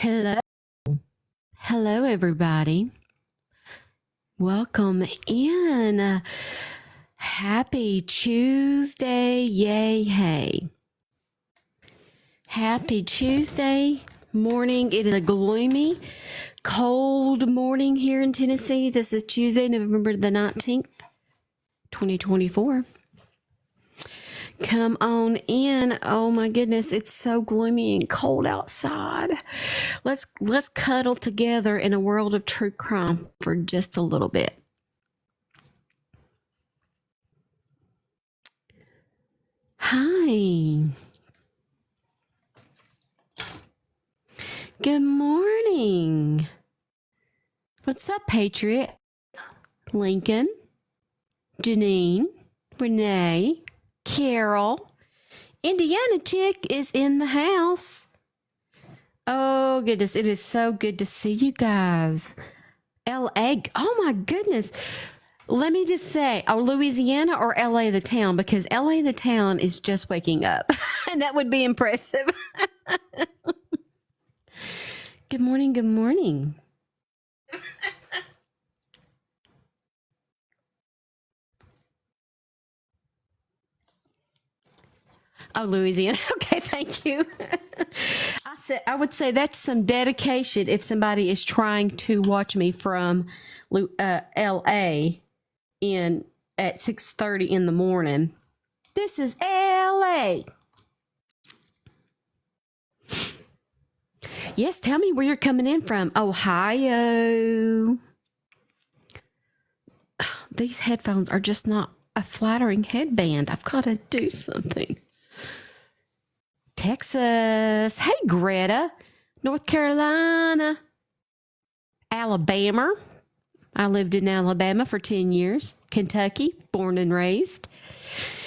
Hello. Hello, everybody. Welcome in. Happy Tuesday. Yay, hey. Happy Tuesday morning. It is a gloomy, cold morning here in Tennessee. This is Tuesday, November the 19th, 2024. Come on in. Oh my goodness, it's so gloomy and cold outside. Let's cuddle together in a world of true crime for just a little bit. Hi. Good morning. What's up, Patriot? Lincoln, Janine, Renee, Carol, Indiana Chick is in the house. Oh, goodness. It is so good to see you guys. LA. Oh, my goodness. Let me just say, Louisiana or LA the town? Because LA the town is just waking up. And that would be impressive. Good morning. Good morning. Oh, Louisiana. Okay, thank you. I would say that's some dedication if somebody is trying to watch me from LA at 6:30 in the morning. This is LA. Yes, tell me where you're coming in from. Ohio. These headphones are just not a flattering headband. I've got to do something. Texas. Hey, Greta. North Carolina. Alabama. I lived in Alabama for 10 years. Kentucky, born and raised.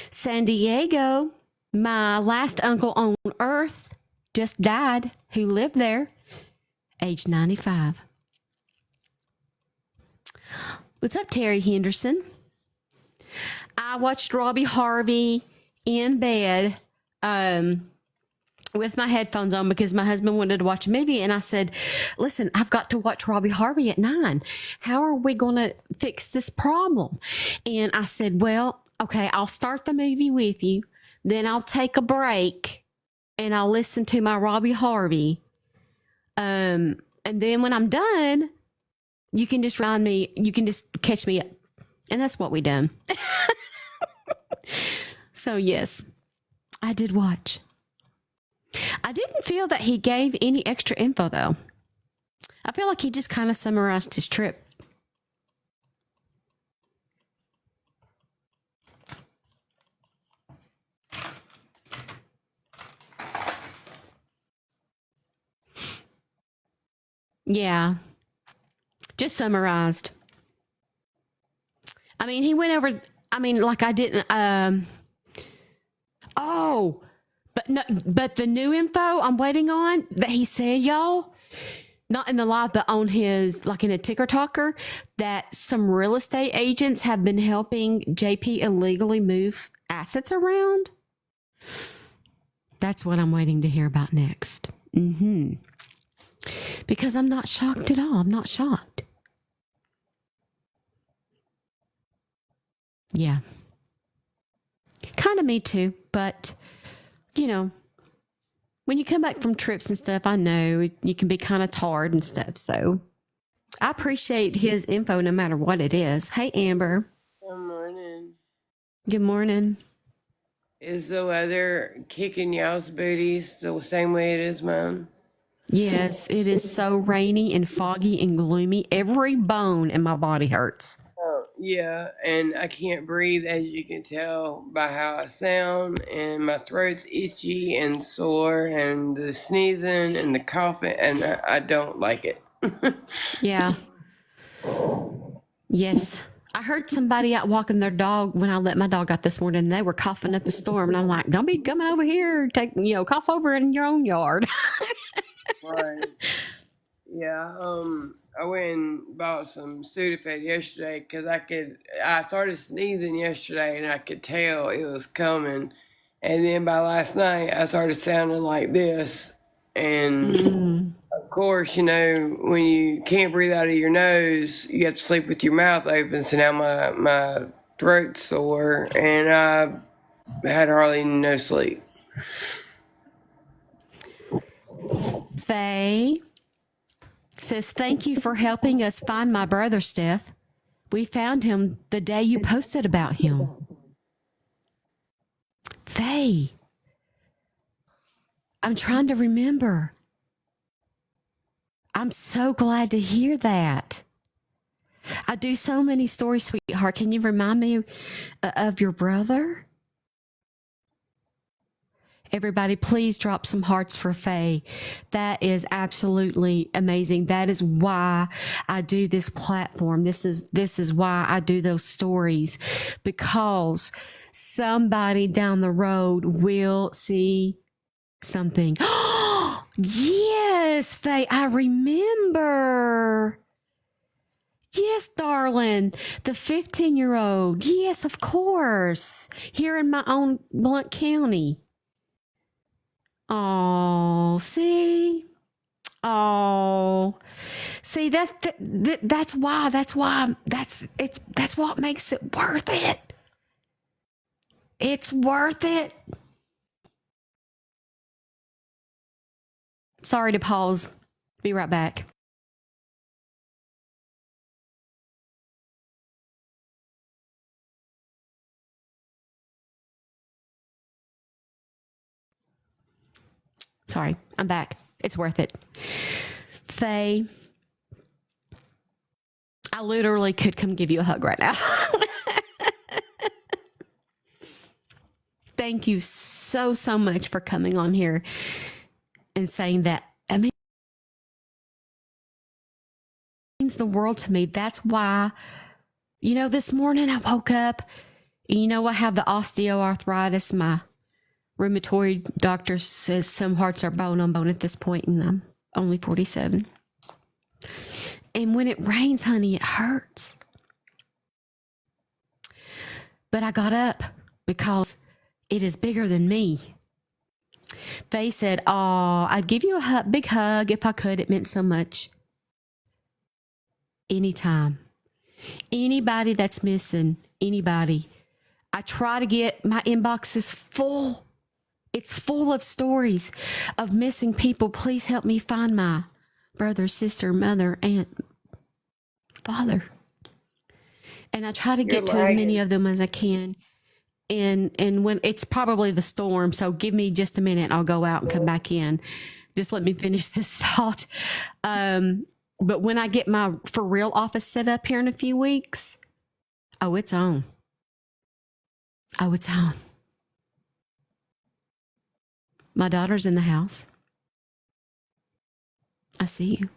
San Diego. My last uncle on earth just died, who lived there, age 95. What's up, Terry Henderson? I watched Robbie Harvey in bed with my headphones on because my husband wanted to watch a movie. And I said, listen, I've got to watch Robbie Harvey at 9. How are we going to fix this problem? And I said, well, okay, I'll start the movie with you. Then I'll take a break and I'll listen to my Robbie Harvey. And then when I'm done, you can just remind me, you can just catch me up. And that's what we done. So yes, I did watch. I didn't feel that he gave any extra info, though. I feel like he just kind of summarized his trip. Yeah, just summarized. I mean, he went over, I mean, like I didn't, but the new info I'm waiting on that he said, y'all, not in the live, but on his, like in a ticker talker, that some real estate agents have been helping JP illegally move assets around. That's what I'm waiting to hear about next. Because I'm not shocked at all. I'm not shocked. Yeah. Kind of me too, but you know, when you come back from trips and stuff, I know you can be kind of tired and stuff. So I appreciate his info no matter what it is. Hey, Amber. Good morning. Good morning. Is the weather kicking y'all's booties the same way it is mine? Yes, it is so rainy and foggy and gloomy. Every bone in my body hurts. Oh, yeah, and I can't breathe, as you can tell by how I sound, and my throat's itchy and sore, and the sneezing and the coughing, and I don't like it. Yeah. Yes. I heard somebody out walking their dog when I let my dog out this morning. And they were coughing up a storm, and I'm like, "Don't be coming over here. Cough over in your own yard." Right. Yeah. I went and bought some Sudafed yesterday because I started sneezing yesterday and I could tell it was coming. And then by last night, I started sounding like this. And of course, when you can't breathe out of your nose, you have to sleep with your mouth open. So now my throat's sore, and I had hardly no sleep. Faye says, thank you for helping us find my brother, Steph. We found him the day you posted about him. Faye, I'm trying to remember. I'm so glad to hear that. I do so many stories, sweetheart. Can you remind me of your brother? Everybody, please drop some hearts for Faye. That is absolutely amazing. That is why I do this platform. This is why I do those stories, because somebody down the road will see something. Yes, Faye, I remember. Yes, darling, the 15-year-old. Yes, of course. Here in my own Blount County. Oh, see? Oh, see, that's what makes it worth it. It's worth it. Sorry to pause. Be right back. Sorry, I'm back. It's worth it. Faye, I literally could come give you a hug right now. Thank you so much for coming on here and saying that. I mean, it means the world to me. That's why, this morning I woke up, and I have the osteoarthritis. My rheumatoid doctor says some hearts are bone on bone at this point, and I'm only 47. And when it rains, honey, it hurts. But I got up because it is bigger than me. Faye said, oh, I'd give you a big hug if I could. It meant so much. Anytime. Anybody that's missing, anybody. I try to get, my inbox is full. It's full of stories of missing people. Please help me find my brother, sister, mother, aunt, father. And I try to get to as many of them as I can. And when it's probably the storm, so give me just a minute. I'll go out and come back in. Just let me finish this thought. But when I get my for real office set up here in a few weeks, oh, it's on. Oh, it's on. My daughter's in the house. I see you.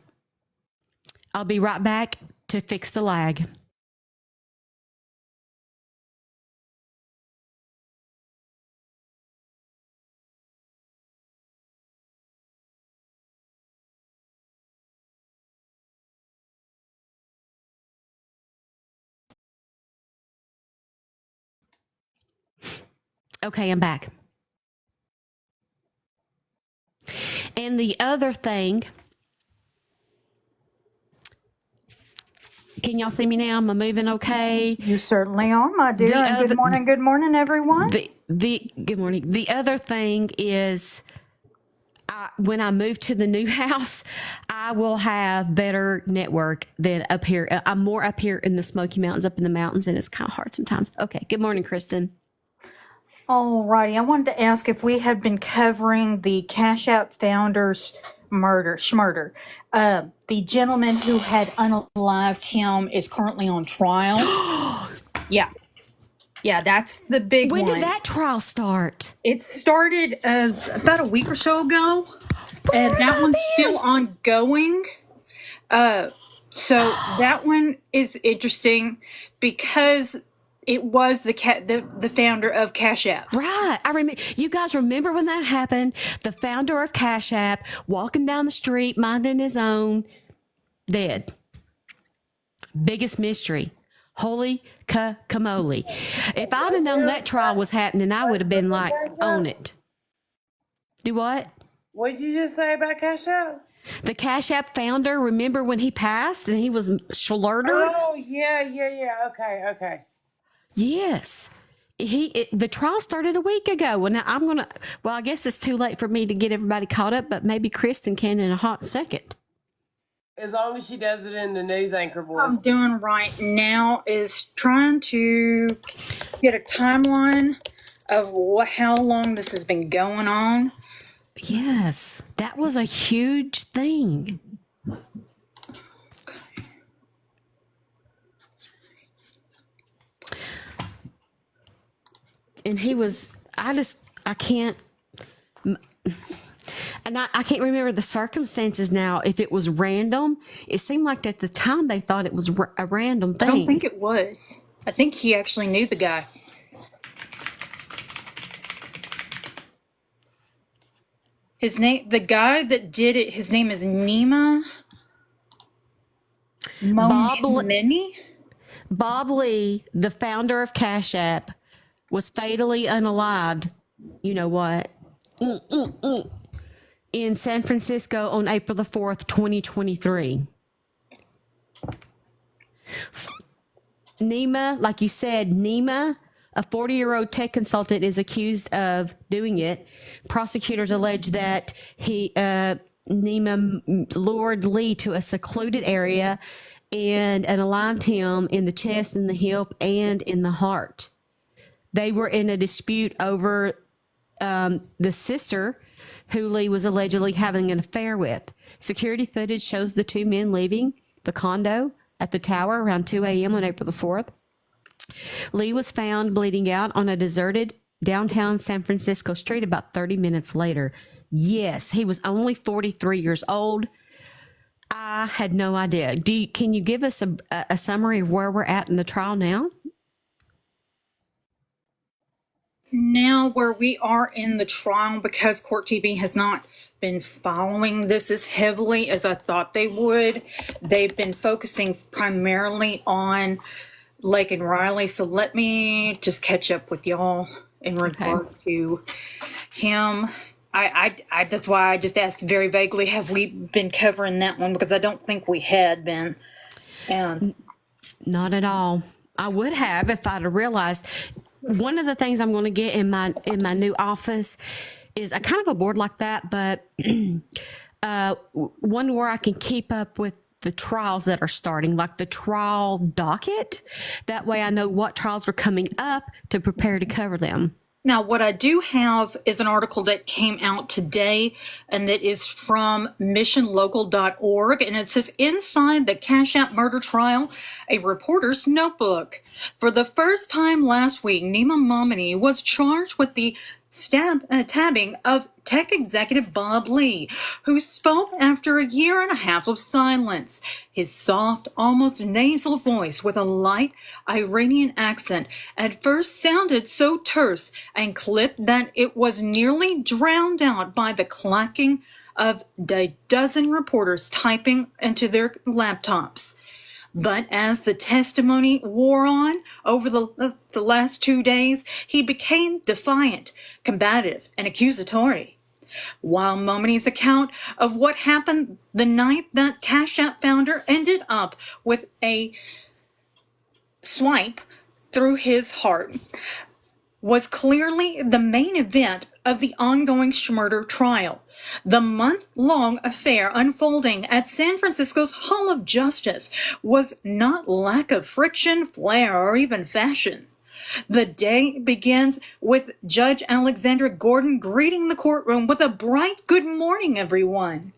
I'll be right back to fix the lag. Okay, I'm back. And the other thing, can y'all see me now? Am I moving okay? You certainly are, my dear. And good morning, everyone. Good morning. The other thing is, when I move to the new house, I will have better network than up here. I'm more up here in the Smoky Mountains, up in the mountains, and it's kind of hard sometimes. Okay. Good morning, Kristen. All righty. I wanted to ask if we have been covering the Cash App founder's schmurder. The gentleman who had unalived him is currently on trial. Yeah, that's the big one. When did that trial start? It started about a week or so ago, and that one's still ongoing. So that one is interesting because it was the founder of Cash App. Right. I remember. You guys remember when that happened? The founder of Cash App walking down the street, minding his own, dead. Biggest mystery. Holy camole. If I'd have known that trial was happening, I would have been like, on it. Do what? What did you just say about Cash App? The Cash App founder, remember when he passed and he was slurred? Oh, yeah. Okay. Yes. The trial started a week ago. And I guess it's too late for me to get everybody caught up, but maybe Kristen can in a hot second. As long as she does it in the news anchor voice. I'm doing right now is trying to get a timeline of how long this has been going on. Yes, that was a huge thing. And I can't, and I can't remember the circumstances now. If it was random, it seemed like at the time they thought it was a random thing. I don't think it was. I think he actually knew the guy. The guy that did it, his name is Nima Momini. Bob Lee, the founder of Cash App, was fatally unalived. You know what? In San Francisco on April the 4th, 2023. Nima, like you said, a 40-year-old tech consultant, is accused of doing it. Prosecutors allege that Nima lured Lee to a secluded area and unalived him in the chest, in the hip, and in the heart. They were in a dispute over the sister who Lee was allegedly having an affair with. Security footage shows the two men leaving the condo at the tower around 2 a.m. on April the 4th. Lee was found bleeding out on a deserted downtown San Francisco street about 30 minutes later. Yes, he was only 43 years old. I had no idea. Can you give us a summary of where we're at in the trial now? Now, where we are in the trial, because Court TV has not been following this as heavily as I thought they would, they've been focusing primarily on Lake and Riley. So let me just catch up with y'all in regard to him. I that's why I just asked very vaguely, have we been covering that one? Because I don't think we had been. Not at all. I would have if I'd have realized. One of the things I'm going to get in my new office is a kind of a board like that, but one where I can keep up with the trials that are starting, like the trial docket. That way I know what trials are coming up to prepare to cover them. Now, what I do have is an article that came out today, and that is from missionlocal.org, and it says, Inside the Cash App Murder Trial, a reporter's notebook. For the first time last week, Nima Momini was charged with the tabbing of tech executive Bob Lee, who spoke after a year and a half of silence. His soft, almost nasal voice with a light Iranian accent at first sounded so terse and clipped that it was nearly drowned out by the clacking of a dozen reporters typing into their laptops. But as the testimony wore on over the last 2 days, he became defiant, combative, and accusatory. While Momini's account of what happened the night that Cash App founder ended up with a swipe through his heart was clearly the main event of the ongoing Schmurder trial. The month-long affair unfolding at San Francisco's Hall of Justice was not lack of friction, flair, or even fashion. The day begins with Judge Alexandra Gordon greeting the courtroom with a bright "Good morning, everyone."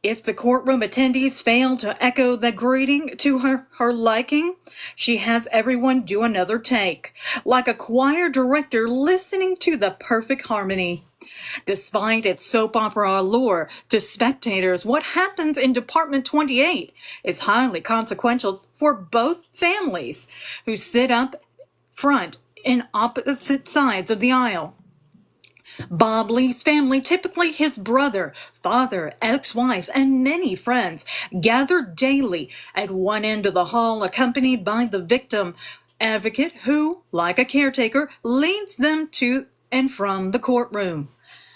If the courtroom attendees fail to echo the greeting to her liking, she has everyone do another take, like a choir director listening to the perfect harmony. Despite its soap opera allure to spectators, what happens in Department 28 is highly consequential for both families, who sit up front in opposite sides of the aisle. Bob Lee's family, typically his brother, father, ex-wife, and many friends, gather daily at one end of the hall, accompanied by the victim advocate who, like a caretaker, leads them to and from the courtroom.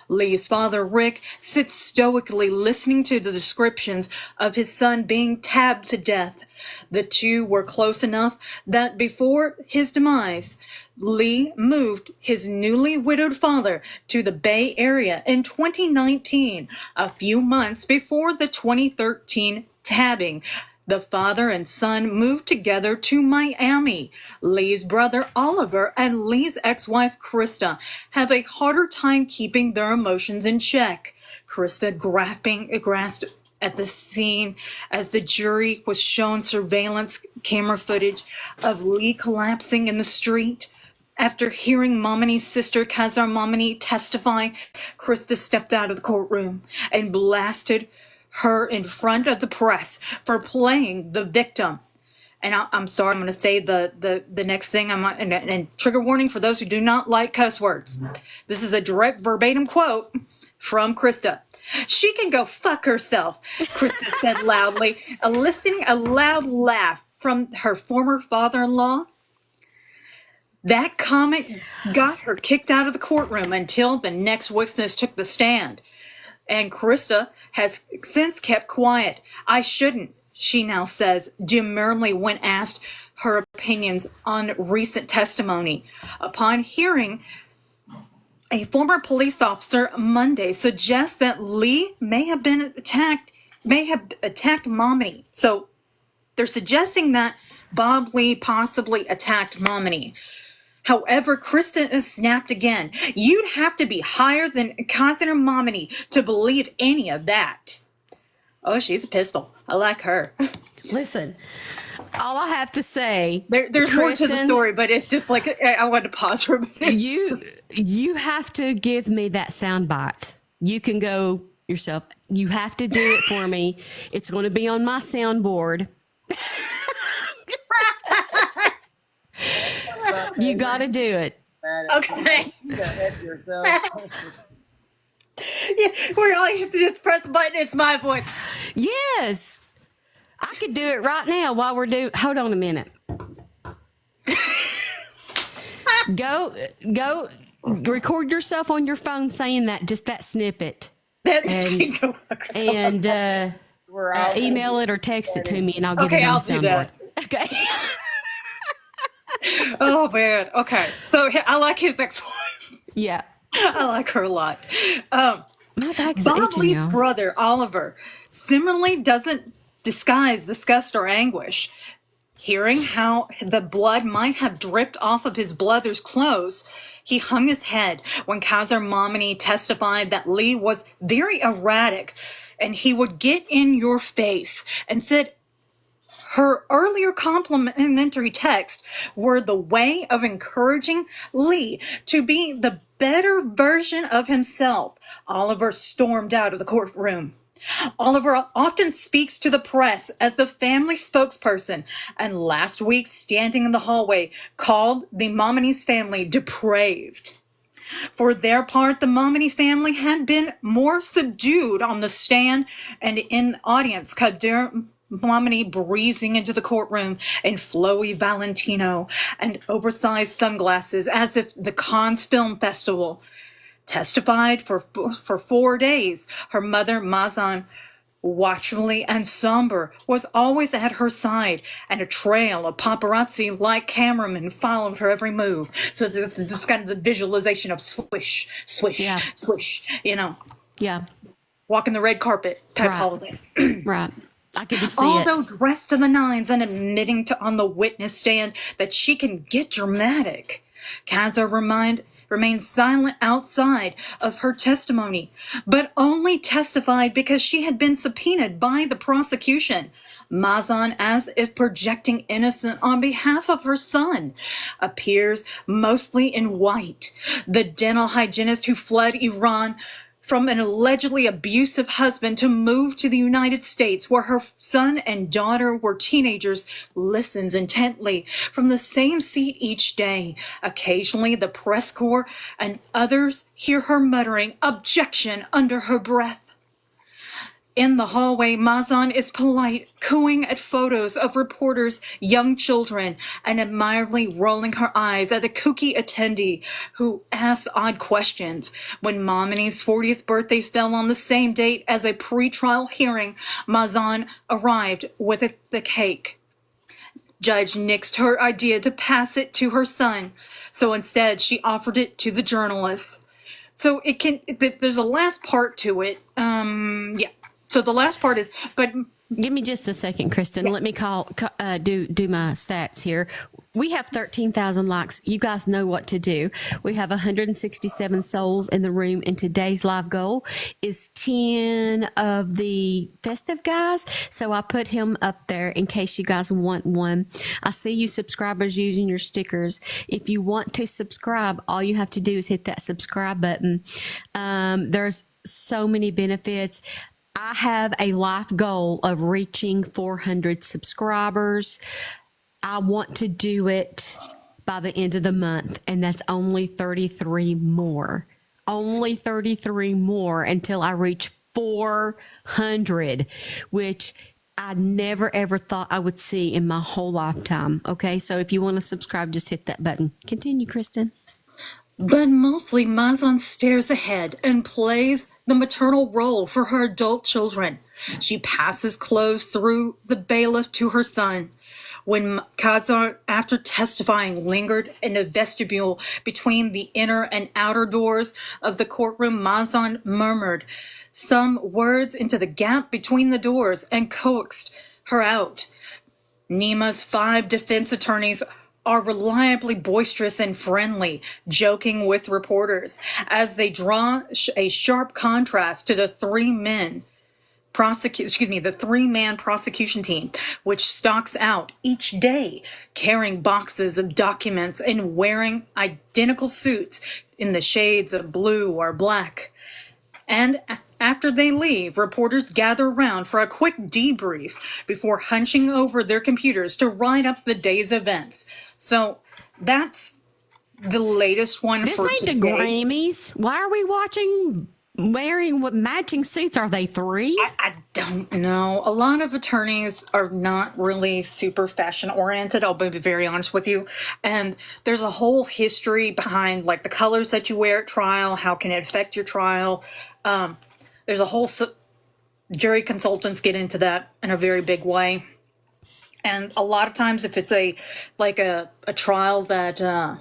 Lee's father, Rick, sits stoically listening to the descriptions of his son being tabbed to death. The two were close enough that before his demise, Lee moved his newly widowed father to the Bay Area in 2019, a few months before the 2013 tabbing. The father and son moved together to Miami. Lee's brother Oliver and Lee's ex-wife Krista have a harder time keeping their emotions in check. Krista grasped at the scene as the jury was shown surveillance camera footage of Lee collapsing in the street. After hearing Momini's sister Kazar Momini testify, Krista stepped out of the courtroom and blasted her in front of the press for playing the victim. And I'm sorry, I'm going to say the next thing. And trigger warning for those who do not like cuss words. This is a direct verbatim quote from Krista. "She can go fuck herself," Krista said loudly, eliciting a loud laugh from her former father-in-law. That comment got her kicked out of the courtroom until the next witness took the stand. And Krista has since kept quiet. "I shouldn't," she now says, demurely when asked her opinions on recent testimony. Upon hearing a former police officer Monday suggest that Lee may have attacked Momini. So they're suggesting that Bob Lee possibly attacked Momini. However, Krista snapped again. "You'd have to be higher than Cousin Momini to believe any of that." Oh, she's a pistol. I like her. Listen, all I have to say, There's more to the Kristen, story, but it's just like I wanted to pause for a minute. you have to give me that sound bite. You can go yourself. You have to do it for me. It's going to be on my soundboard. You got to do it. Okay. Yeah, where all you have to do is press the button. It's my voice. Yes. I could do it right now while we're doing. Hold on a minute. Go record yourself on your phone saying just that snippet. And email it or text it to me and I'll get it on the soundboard. Okay. Oh, man. Okay. So I like his ex-wife. Yeah. I like her a lot. My back's Bob itching, Lee's y'all. brother, Oliver, similarly doesn't disguise disgust or anguish. Hearing how the blood might have dripped off of his brother's clothes, he hung his head when Kazar Momini testified that Lee was very erratic and he would get in your face, and said her earlier complimentary texts were the way of encouraging Lee to be the better version of himself. Oliver stormed out of the courtroom. Oliver often speaks to the press as the family spokesperson, and last week, standing in the hallway, called the Momini's family depraved. For their part, the Momini family had been more subdued on the stand and in the audience. Kadir Momini breezing into the courtroom in flowy Valentino and oversized sunglasses as if the Cannes Film Festival. Testified for 4 days. Her mother, Mazan, watchfully and somber, was always at her side, and a trail of paparazzi-like cameramen followed her every move. So this is kind of the visualization of swish, swish, swish, Yeah. walking the red carpet type holiday. Right. I could just see Although it. dressed to the nines and admitting on the witness stand that she can get dramatic, Kazar remained silent outside of her testimony, but only testified because she had been subpoenaed by the prosecution. Mazan, as if projecting innocence on behalf of her son, appears mostly in white. The dental hygienist who fled Iran from an allegedly abusive husband to move to the United States, where her son and daughter were teenagers, listens intently from the same seat each day. Occasionally, the press corps and others hear her muttering objection under her breath. In the hallway, Mazan is polite, cooing at photos of reporters, young children, and admiringly rolling her eyes at a kooky attendee who asks odd questions. When Momini's 40th birthday fell on the same date as a pre-trial hearing, Mazan arrived with the cake. Judge nixed her idea to pass it to her son, so instead she offered it to the journalists. So there's a last part to it. Yeah. So the last part is, but Give me just a second, Kristen. Let me do my stats here. We have 13,000 likes. You guys know what to do. We have 167 souls in the room, and today's live goal is 10 of the festive guys. So I put him up there in case you guys want one. I see you subscribers using your stickers. If you want to subscribe, all you have to do is hit that subscribe button. There's so many benefits. I have a life goal of reaching 400 subscribers. I want to do it by the end of the month, and that's only 33 more. Only 33 more until I reach 400, which I never ever thought I would see in my whole lifetime. Okay, so if you want to subscribe, just hit that button. Continue, Kristen. But mostly Mazan stares ahead and plays the maternal role for her adult children. She passes clothes through the bailiff to her son. When Khazar, after testifying, lingered in the vestibule between the inner and outer doors of the courtroom, Mazan murmured some words into the gap between the doors and coaxed her out. Nima's 5 defense attorneys are reliably boisterous and friendly, joking with reporters as they draw a sharp contrast to the the 3-man prosecution team, which stalks out each day carrying boxes of documents and wearing identical suits in the shades of blue or black. And after they leave, reporters gather around for a quick debrief before hunching over their computers to write up the day's events. So that's the latest one This for ain't today. the Grammys. Why are we watching wearing what matching suits? Are they 3? I don't know. A lot of attorneys are not really super fashion oriented. I'll be very honest with you. And there's a whole history behind like the colors that you wear at trial. How can it affect your trial? There's a whole jury consultants get into that in a very big way. And a lot of times if it's a trial that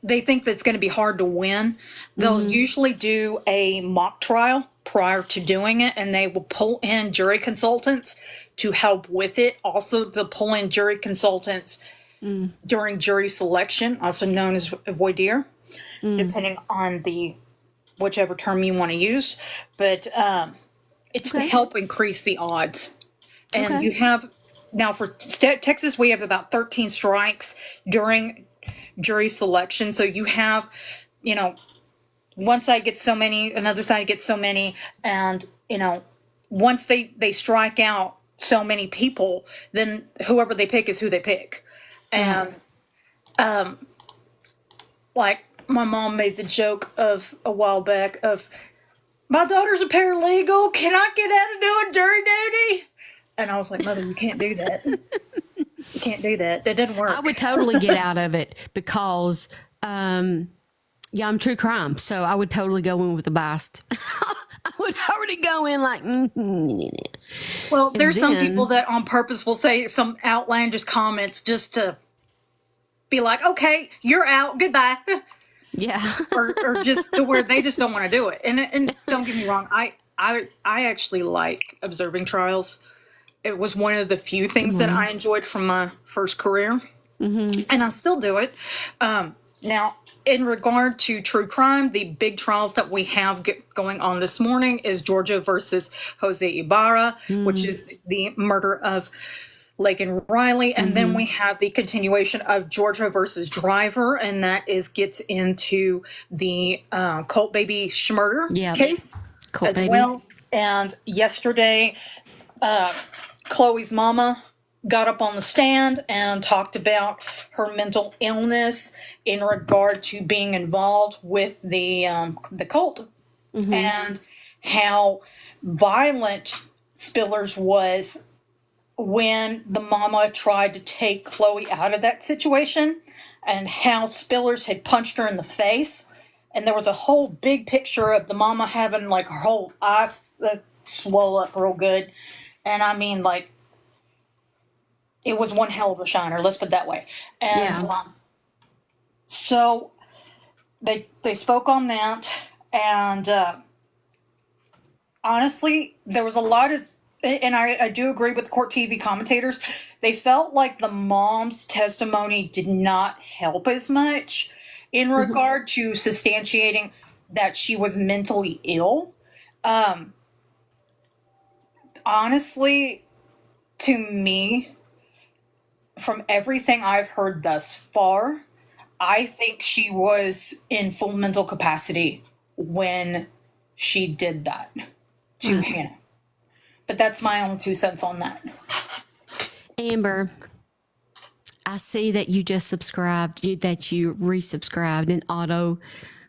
they think that's going to be hard to win, they'll usually do a mock trial prior to doing it, and they will pull in jury consultants to help with it. Also, they'll pull in jury consultants during jury selection, also known as voir dire, depending on whichever term you want to use. But it's to help increase the odds. And you have, now for Texas, we have about 13 strikes during jury selection. So you have, one side gets so many, another side gets so many, and once they strike out so many people, then whoever they pick is who they pick. And like my mom made the joke of a while back of, my daughter's a paralegal, can I get out of doing jury duty? And I was like, Mother, you can't do that. You can't do that. That doesn't work. I would totally get out of it because, I'm true crime. So I would totally go in with a biased. I would already go in like, Well, there's some people that on purpose will say some outlandish comments just to be like, okay, you're out, goodbye. yeah. or just to where they just don't want to do it. And don't get me wrong, I actually like observing trials. It was one of the few things that I enjoyed from my first career, and I still do it. Now, in regard to true crime, the big trials that we have going on this morning is Georgia versus Jose Ibarra, which is the murder of Laken Riley, and then we have the continuation of Georgia versus Driver, and that gets into the Colt Baby Schmurder case Colt Baby. well. And yesterday, Chloe's mama got up on the stand and talked about her mental illness in regard to being involved with the cult, and how violent Spillers was when the mama tried to take Chloe out of that situation, and how Spillers had punched her in the face. And there was a whole big picture of the mama having like her whole eyes swole up real good. And I mean, like, it was one hell of a shiner, let's put it that way. And Yeah. so they spoke on that, and honestly, there was a lot of, and I do agree with court TV commentators, they felt like the mom's testimony did not help as much in regard to substantiating that she was mentally ill. Honestly, to me, from everything I've heard thus far, I think she was in full mental capacity when she did that to Hannah. But that's my own 2 cents on that. Amber, I see that you just subscribed, that you resubscribed an auto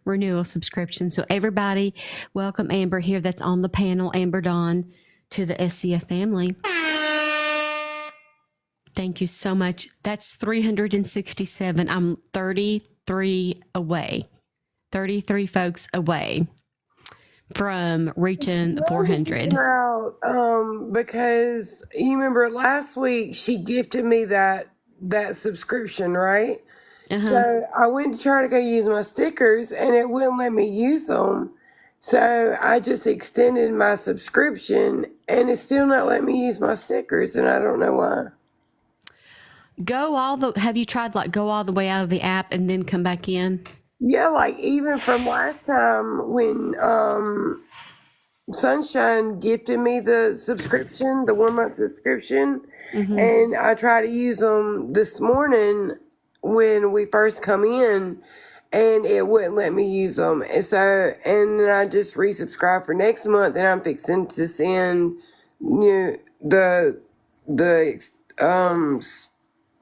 renewal subscription. So everybody, welcome Amber here that's on the panel, Amber Dawn, to the SCF family. Thank you so much. That's 367. I'm 33 away. 33 folks away from reaching 400. Because you remember last week she gifted me that subscription, right? So I went to try to go use my stickers and it wouldn't let me use them. So I just extended my subscription and it's still not letting me use my stickers, and I don't know why. Have you tried like go all the way out of the app and then come back in? Yeah, like even from last time when Sunshine gifted me the subscription, the 1 month subscription, and I tried to use them this morning when we first come in, and it wouldn't let me use them. And so, and then I just resubscribed for next month, and I'm fixing to send the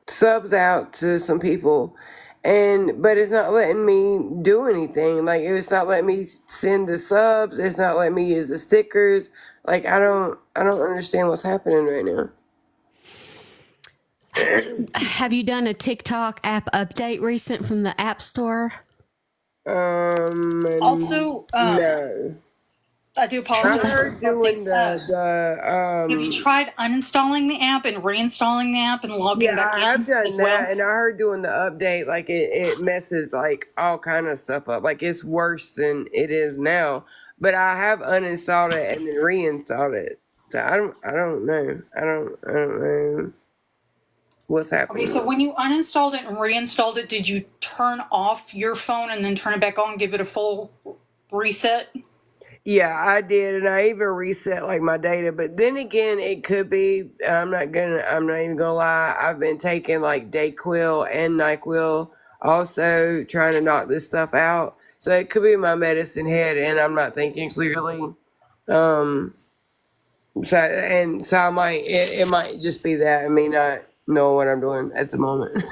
subs out to some people. But it's not letting me do anything. Like, it's not letting me send the subs. It's not letting me use the stickers. Like, I don't understand what's happening right now. Have you done a TikTok app update recent from the App Store? Also, no. I do I apologize. heard doing have you tried uninstalling the app and reinstalling the app and logging back I in have done as that, well? and I heard doing the update, like it messes like all kind of stuff up. Like it's worse than it is now. But I have uninstalled it and then reinstalled it. So I don't know. I don't know what's happening. Okay, so when you uninstalled it and reinstalled it, did you turn off your phone and then turn it back on and give it a full reset? Yeah, I did, and I even reset like my data. But then again, it could be. I'm not even gonna lie. I've been taking like Dayquil and Nyquil, also trying to knock this stuff out. So it could be my medicine head, and I'm not thinking clearly. So I might. It might just be that. I may not know what I'm doing at the moment.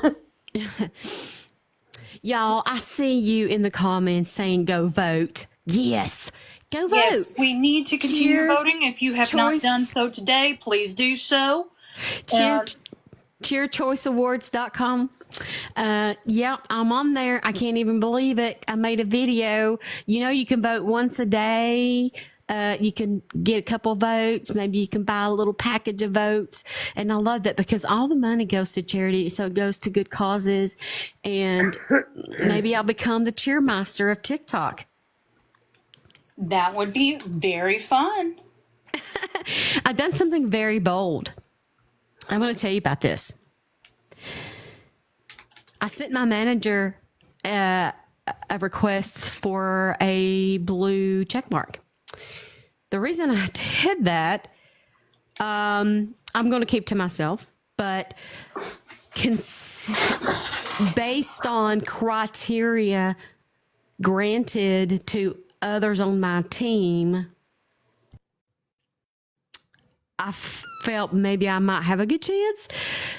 Y'all, I see you in the comments saying go vote. Yes. Go vote. Yes, we need to continue voting. If you have not done so today, please do so. Cheerchoiceawards.com. Yeah, I'm on there. I can't even believe it. I made a video. You can vote once a day. You can get a couple votes. Maybe you can buy a little package of votes. And I love that because all the money goes to charity. So it goes to good causes. And maybe I'll become the cheermaster of TikTok. That would be very fun. I've done something very bold. I want to tell you about this. I sent my manager a request for a blue check mark. The reason I did that, I'm going to keep to myself, but based on criteria granted to others on my team, I felt maybe I might have a good chance.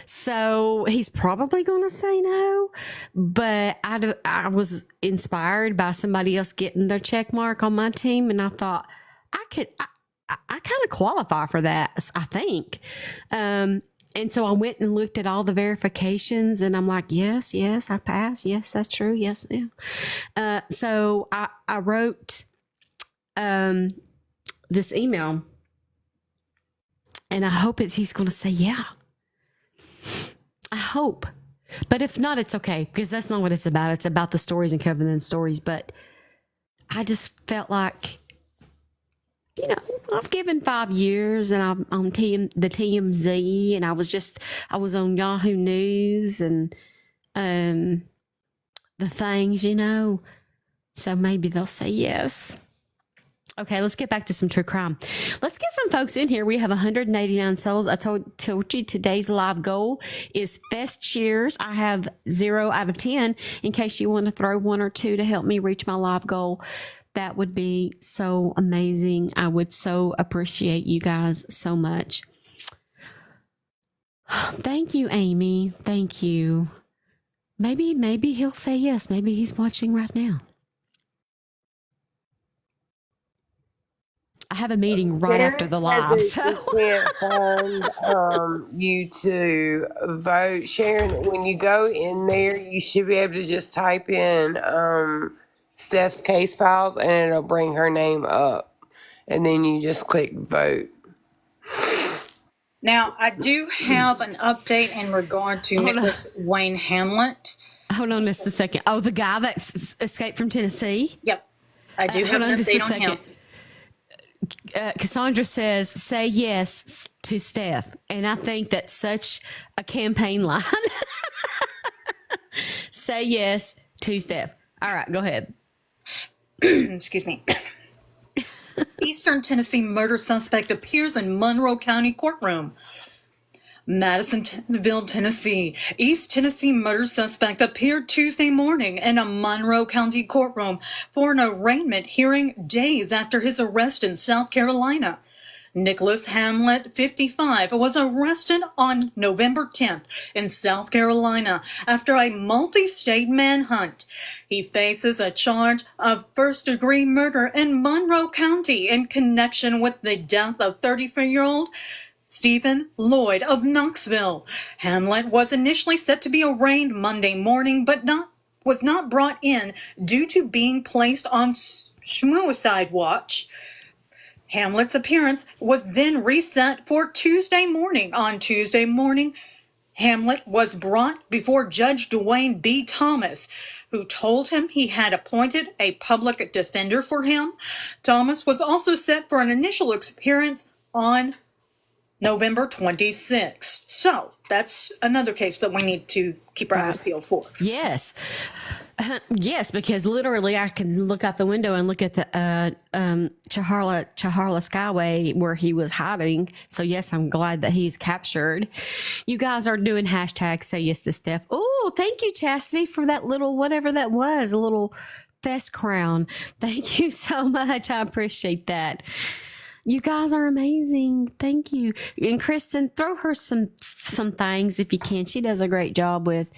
So he's probably going to say no, but I was inspired by somebody else getting their check mark on my team. And I thought I I kind of qualify for that, I think. And so I went and looked at all the verifications, and I'm like, yes, I passed. Yes, that's true. Yes, yeah. So I wrote this email, and I hope he's going to say yeah. I hope. But if not, it's okay, because that's not what it's about. It's about the stories and covering the stories. But I just felt like, I've given 5 years, and I'm on the TMZ, and I was on Yahoo News and the things, so maybe they'll say yes. Okay, let's get back to some true crime. Let's get some folks in here. We have 189 souls. I told you today's live goal is Fest Cheers. I have 0 out of 10 in case you want to throw 1 or 2 to help me reach my live goal. That would be so amazing. I would so appreciate you guys so much. Thank you, Amy. Thank you. Maybe he'll say yes. Maybe he's watching right now. I have a meeting right after the live. So can't find you to vote. Sharon, when you go in there, you should be able to just type in Steph's case files, and it'll bring her name up. And then you just click vote. Now, I do have an update in regard to Nicholas Wayne Hamlet. Hold on just a second. Oh, the guy that escaped from Tennessee? Yep. I do have an update on him. Cassandra says, say yes to Steph. And I think that's such a campaign line. Say yes to Steph. All right, go ahead. Excuse me. Eastern Tennessee murder suspect appears in Monroe County courtroom. Madisonville, Tennessee. East Tennessee murder suspect appeared Tuesday morning in a Monroe County courtroom for an arraignment hearing days after his arrest in South Carolina. Nicholas Hamlet, 55, was arrested on November 10th in South Carolina after a multi-state manhunt. He faces a charge of first-degree murder in Monroe County in connection with the death of 34-year-old Stephen Lloyd of Knoxville. Hamlet was initially set to be arraigned Monday morning, but was not brought in due to being placed on suicide watch. Hamlet's appearance was then reset for Tuesday morning. On Tuesday morning, Hamlet was brought before Judge Dwayne B. Thomas, who told him he had appointed a public defender for him. Thomas was also set for an initial appearance on November 26th. So that's another case that we need to keep our eyes peeled for. Yes. Yes, because literally I can look out the window and look at the Chiharla Skyway where he was hiding. So yes, I'm glad that he's captured. You guys are doing hashtag say yes to Steph. Oh, thank you, Chastity, for that little whatever that was, a little fest crown. Thank you so much. I appreciate that. You guys are amazing. Thank you. And Kristen, throw her some things if you can. She does a great job with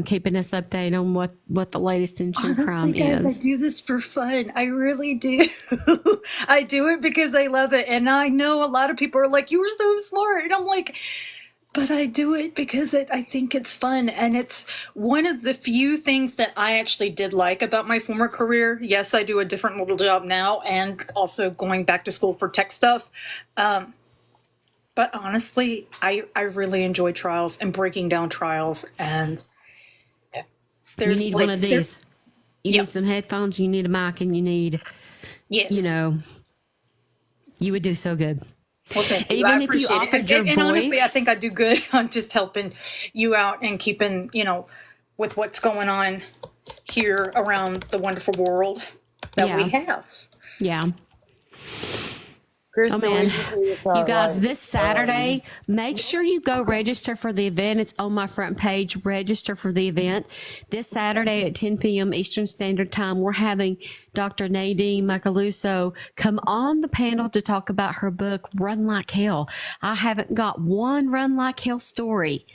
keeping us updated on what the latest in true crime is. I do this for fun. I really do. I do it because I love it. And I know a lot of people are like, you were so smart. And I'm like, but I do it because I think it's fun. And it's one of the few things that I actually did like about my former career. Yes, I do a different little job now and also going back to school for tech stuff. But honestly, I really enjoy trials and breaking down trials. And you need one of these. You need some headphones, you need a mic, and you need, you would do so good. Well, thank you. Even if you offered your voice. And honestly, I think I do good on just helping you out and keeping, with what's going on here around the wonderful world that we have. Yeah. Oh man, you guys, this Saturday, make sure you go register for the event. It's on my front page. Register for the event. This Saturday at 10 p.m. Eastern Standard Time, we're having Dr. Nadine Macaluso come on the panel to talk about her book, Run Like Hell. I haven't got one Run Like Hell story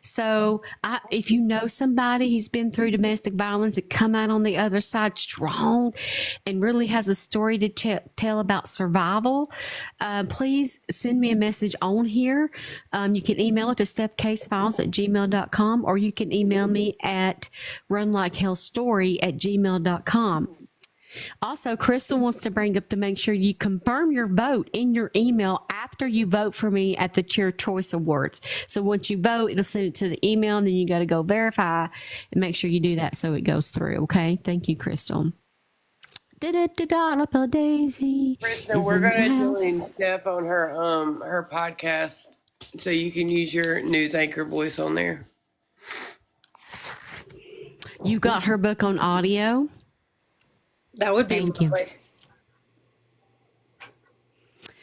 So if you know somebody who's been through domestic violence and come out on the other side strong and really has a story to tell about survival, please send me a message on here. You can email it to stephcasefiles@gmail.com, or you can email me at runlikehellstory@gmail.com. Also, Crystal wants to bring up to make sure you confirm your vote in your email after you vote for me at the Chair Choice Awards. So once you vote, it'll send it to the email, and then you got to go verify and make sure you do that so it goes through. Okay. Thank you, Crystal. Daisy. Kristen, we're gonna join Steph on her podcast, so you can use your news anchor voice on there. You got her book on audio? That would be. Thank you.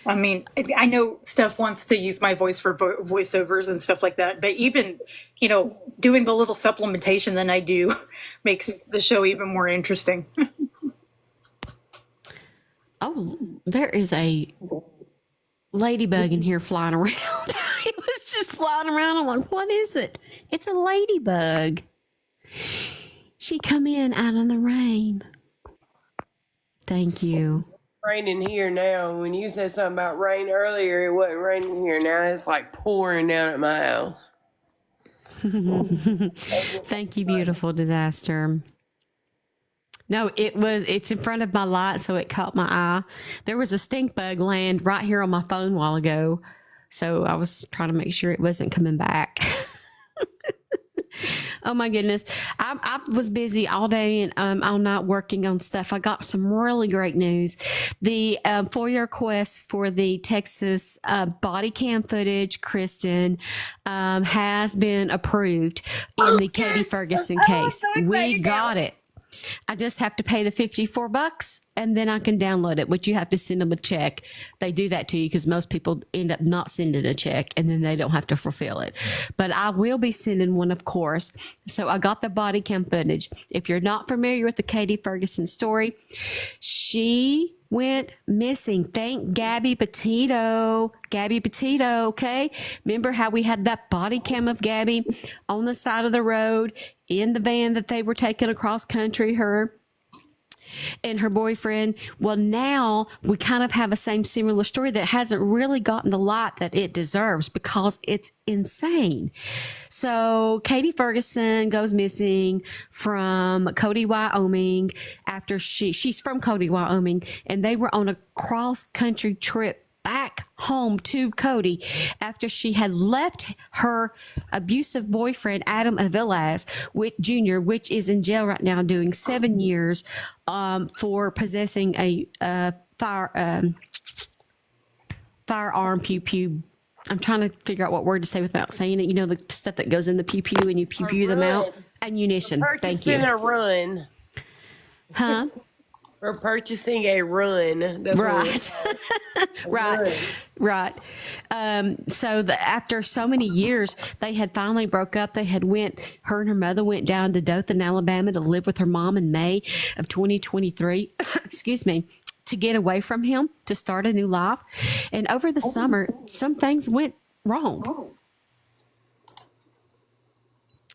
I mean, I know Steph wants to use my voice for voiceovers and stuff like that, but even, doing the little supplementation that I do makes the show even more interesting. Oh, there is a ladybug in here flying around. It was just flying around. I'm like, what is it? It's a ladybug. She come in out of the rain. Thank you. Raining here now. When you said something about rain earlier, it wasn't raining here. Now it's like pouring down at my house. Thank you, beautiful disaster. No, it's in front of my light, so it caught my eye. There was a stink bug land right here on my phone a while ago, so I was trying to make sure it wasn't coming back. Oh my goodness. I was busy all day and all night working on stuff. I got some really great news. The FOIA request for the Texas body cam footage, Kristen, has been approved in the Katie Ferguson case. We got it. I just have to pay the $54 and then I can download it, but you have to send them a check. They do that to you because most people end up not sending a check and then they don't have to fulfill it. But I will be sending one, of course. So I got the body cam footage. If you're not familiar with the Katie Ferguson story, she went missing. Thank Gabby Petito. Gabby Petito, okay? Remember how we had that body cam of Gabby on the side of the road in the van that they were taking across country, her and her boyfriend? Well, now we kind of have a similar story that hasn't really gotten the light that it deserves because it's insane. So Katie Ferguson goes missing from Cody, Wyoming after she's from Cody, Wyoming, and they were on a cross country trip back home to Cody after she had left her abusive boyfriend, Adam Aviles Jr., which is in jail right now doing 7 years for possessing a firearm, pew. I'm trying to figure out what word to say without saying it. You know, the stuff that goes in the pew and you pew them out. Ammunition. Thank you. A run. Huh? We're purchasing a run. That's right. Right. So after so many years, they had finally broke up. Her and her mother went down to Dothan, Alabama to live with her mom in May of 2023. Excuse me. To get away from him, to start a new life. And over the summer, some things went wrong.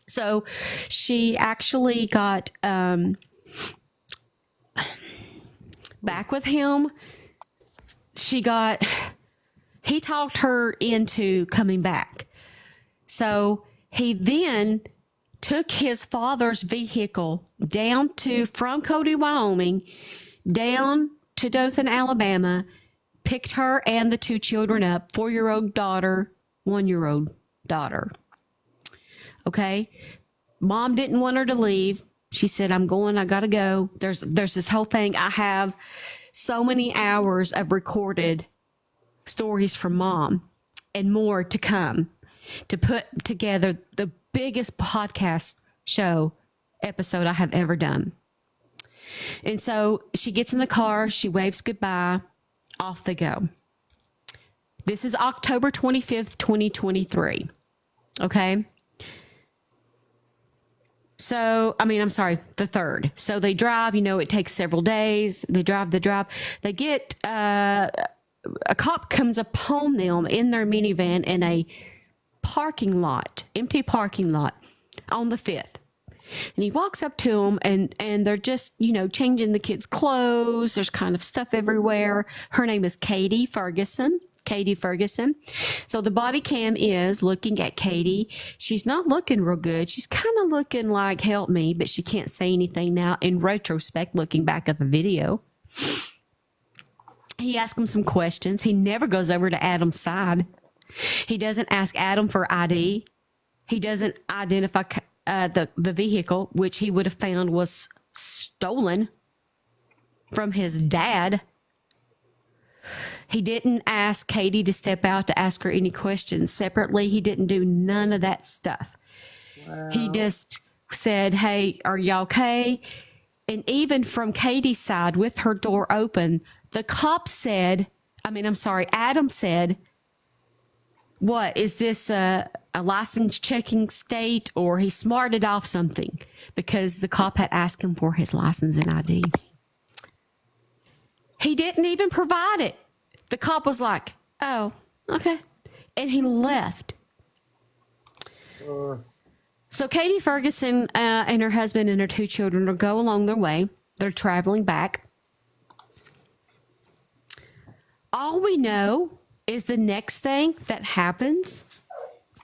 So she actually got back with him. He talked her into coming back. So he then took his father's vehicle from Cody, Wyoming, down to Dothan, Alabama, picked her and the two children up, 4-year-old daughter, 1-year-old daughter. Okay. Mom didn't want her to leave. She said, I'm going, I got to go. There's this whole thing. I have so many hours of recorded stories from Mom and more to come to put together the biggest podcast show episode I have ever done. And so she gets in the car, she waves goodbye, off they go. This is October 25th, 2023. Okay. So, I'm sorry, the 3rd. So they drive, it takes several days. They drive. They get, a cop comes upon them in their minivan in a parking lot, empty parking lot on the 5th. And he walks up to them, and they're just, changing the kids' clothes. There's kind of stuff everywhere. Her name is Katie Ferguson. Katie Ferguson. So the body cam is looking at Katie. She's not looking real good. She's kind of looking like, help me, but she can't say anything now in retrospect, looking back at the video. He asks him some questions. He never goes over to Adam's side. He doesn't ask Adam for ID. He doesn't identify the vehicle, which he would have found was stolen from his dad. He didn't ask Katie to step out to ask her any questions separately. He didn't do none of that stuff. Wow. He just said, hey, are you okay? And even from Katie's side, with her door open, the cop said, Adam said, what, is this a license checking state? Or he smarted off something because the cop had asked him for his license and ID. He didn't even provide it. The cop was like, oh, okay. And he left. So Katie Ferguson and her husband and her 2 children will go along their way. They're traveling back. All we know is the next thing that happens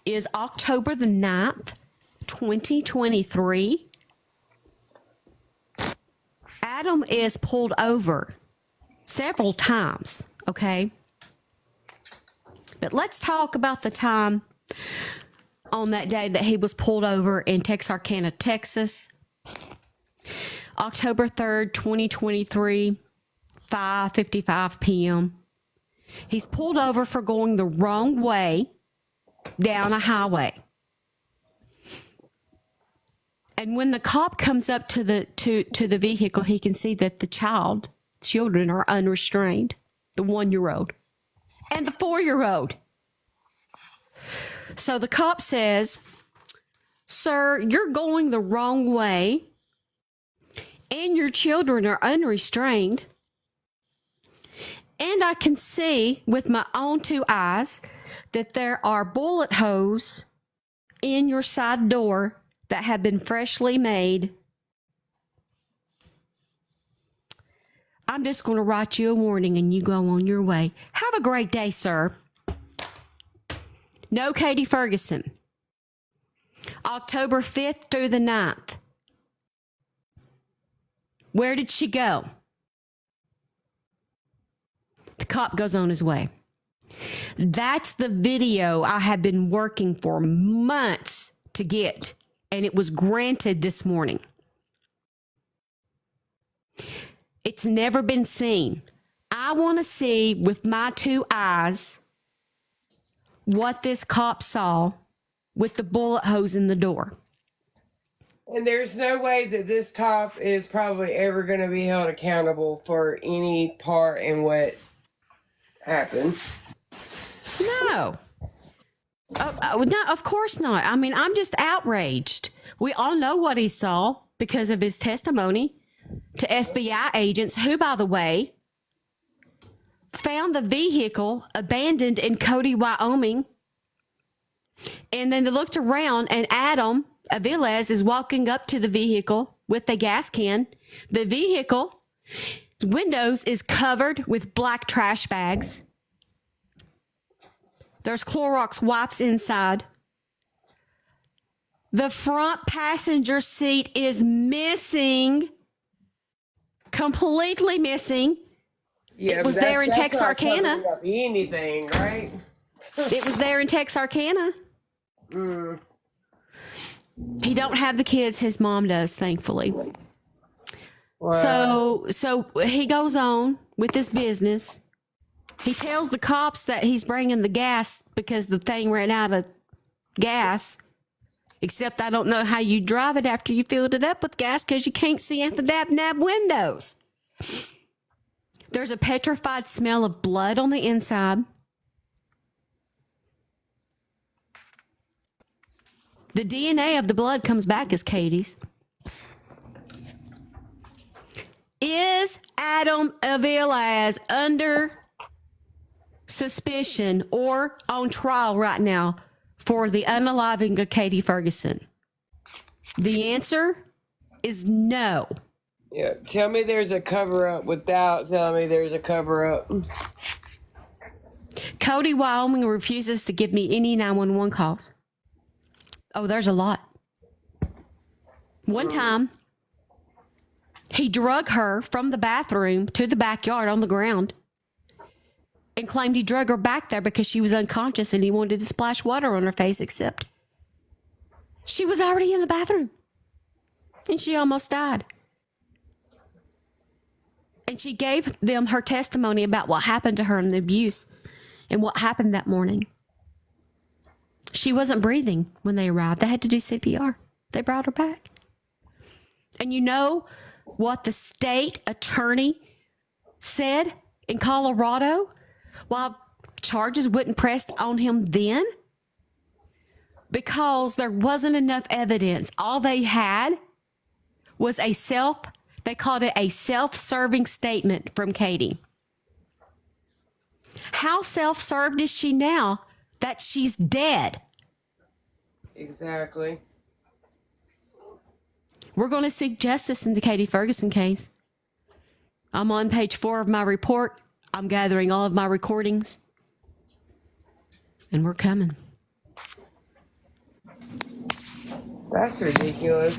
is October the 9th, 2023. Adam is pulled over several times, okay? But let's talk about the time on that day that he was pulled over in Texarkana, Texas. October 3rd, 2023, 5:55 p.m. He's pulled over for going the wrong way down a highway. And when the cop comes up to the vehicle, he can see that the children are unrestrained. The 1-year-old and the 4-year-old. So the cop says, sir, you're going the wrong way and your children are unrestrained. And I can see with my own 2 eyes that there are bullet holes in your side door that have been freshly made. I'm just going to write you a warning and you go on your way. Have a great day, sir. No Katie Ferguson. October 5th through the 9th. Where did she go? The cop goes on his way. That's the video I have been working for months to get, and it was granted this morning. It's never been seen. I want to see with my 2 eyes what this cop saw with the bullet holes in the door. And there's no way that this cop is probably ever going to be held accountable for any part in what happened. No. No, of course not. I mean, I'm just outraged. We all know what he saw because of his testimony to FBI agents who, by the way, found the vehicle abandoned in Cody, Wyoming. And then they looked around and Adam Aviles is walking up to the vehicle with a gas can. The vehicle windows is covered with black trash bags. There's Clorox wipes inside. The front passenger seat is missing. Completely missing. Yeah, it was there in Texarkana. Anything, right? It was there in Texarkana. He don't have the kids. His mom does, thankfully. Wow. So he goes on with this business. He tells the cops that he's bringing the gas because the thing ran out of gas. Except I don't know how you drive it after you filled it up with gas because you can't see out the dab windows. There's a petrified smell of blood on the inside. The DNA of the blood comes back as Katie's. Is Adam Aviles under suspicion or on trial right now for the unaliving of Katie Ferguson? The answer is no. Yeah, tell me there's a cover-up without telling me there's a cover-up. Cody, Wyoming refuses to give me any 911 calls. Oh, there's a lot. One time, he drug her from the bathroom to the backyard on the ground and claimed he drug her back there because she was unconscious and he wanted to splash water on her face, except she was already in the bathroom and she almost died. And she gave them her testimony about what happened to her and the abuse and what happened that morning. She wasn't breathing when they arrived. They had to do CPR. They brought her back. And you know what the state attorney said in Colorado while charges wouldn't press on him then? Because there wasn't enough evidence. All they had was they called it a self-serving statement from Katie. How self-served is she now that she's dead? Exactly. We're going to seek justice in the Katie Ferguson case. I'm on page 4 of my report. I'm gathering all of my recordings. And we're coming. That's ridiculous.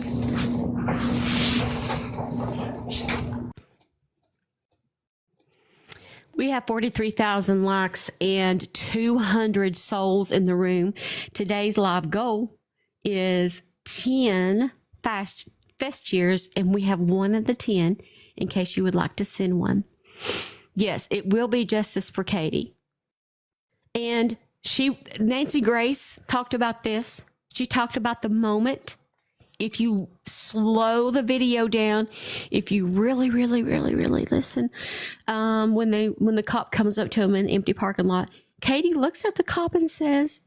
We have 43,000 likes and 200 souls in the room. Today's live goal is 10 fast cheers, and we have one of the 10 in case you would like to send one. Yes, it will be justice for Katie. And Nancy Grace talked about this. She talked about the moment. If you slow the video down, if you really, really, really, really listen, when the cop comes up to him in an empty parking lot, Katie looks at the cop and says,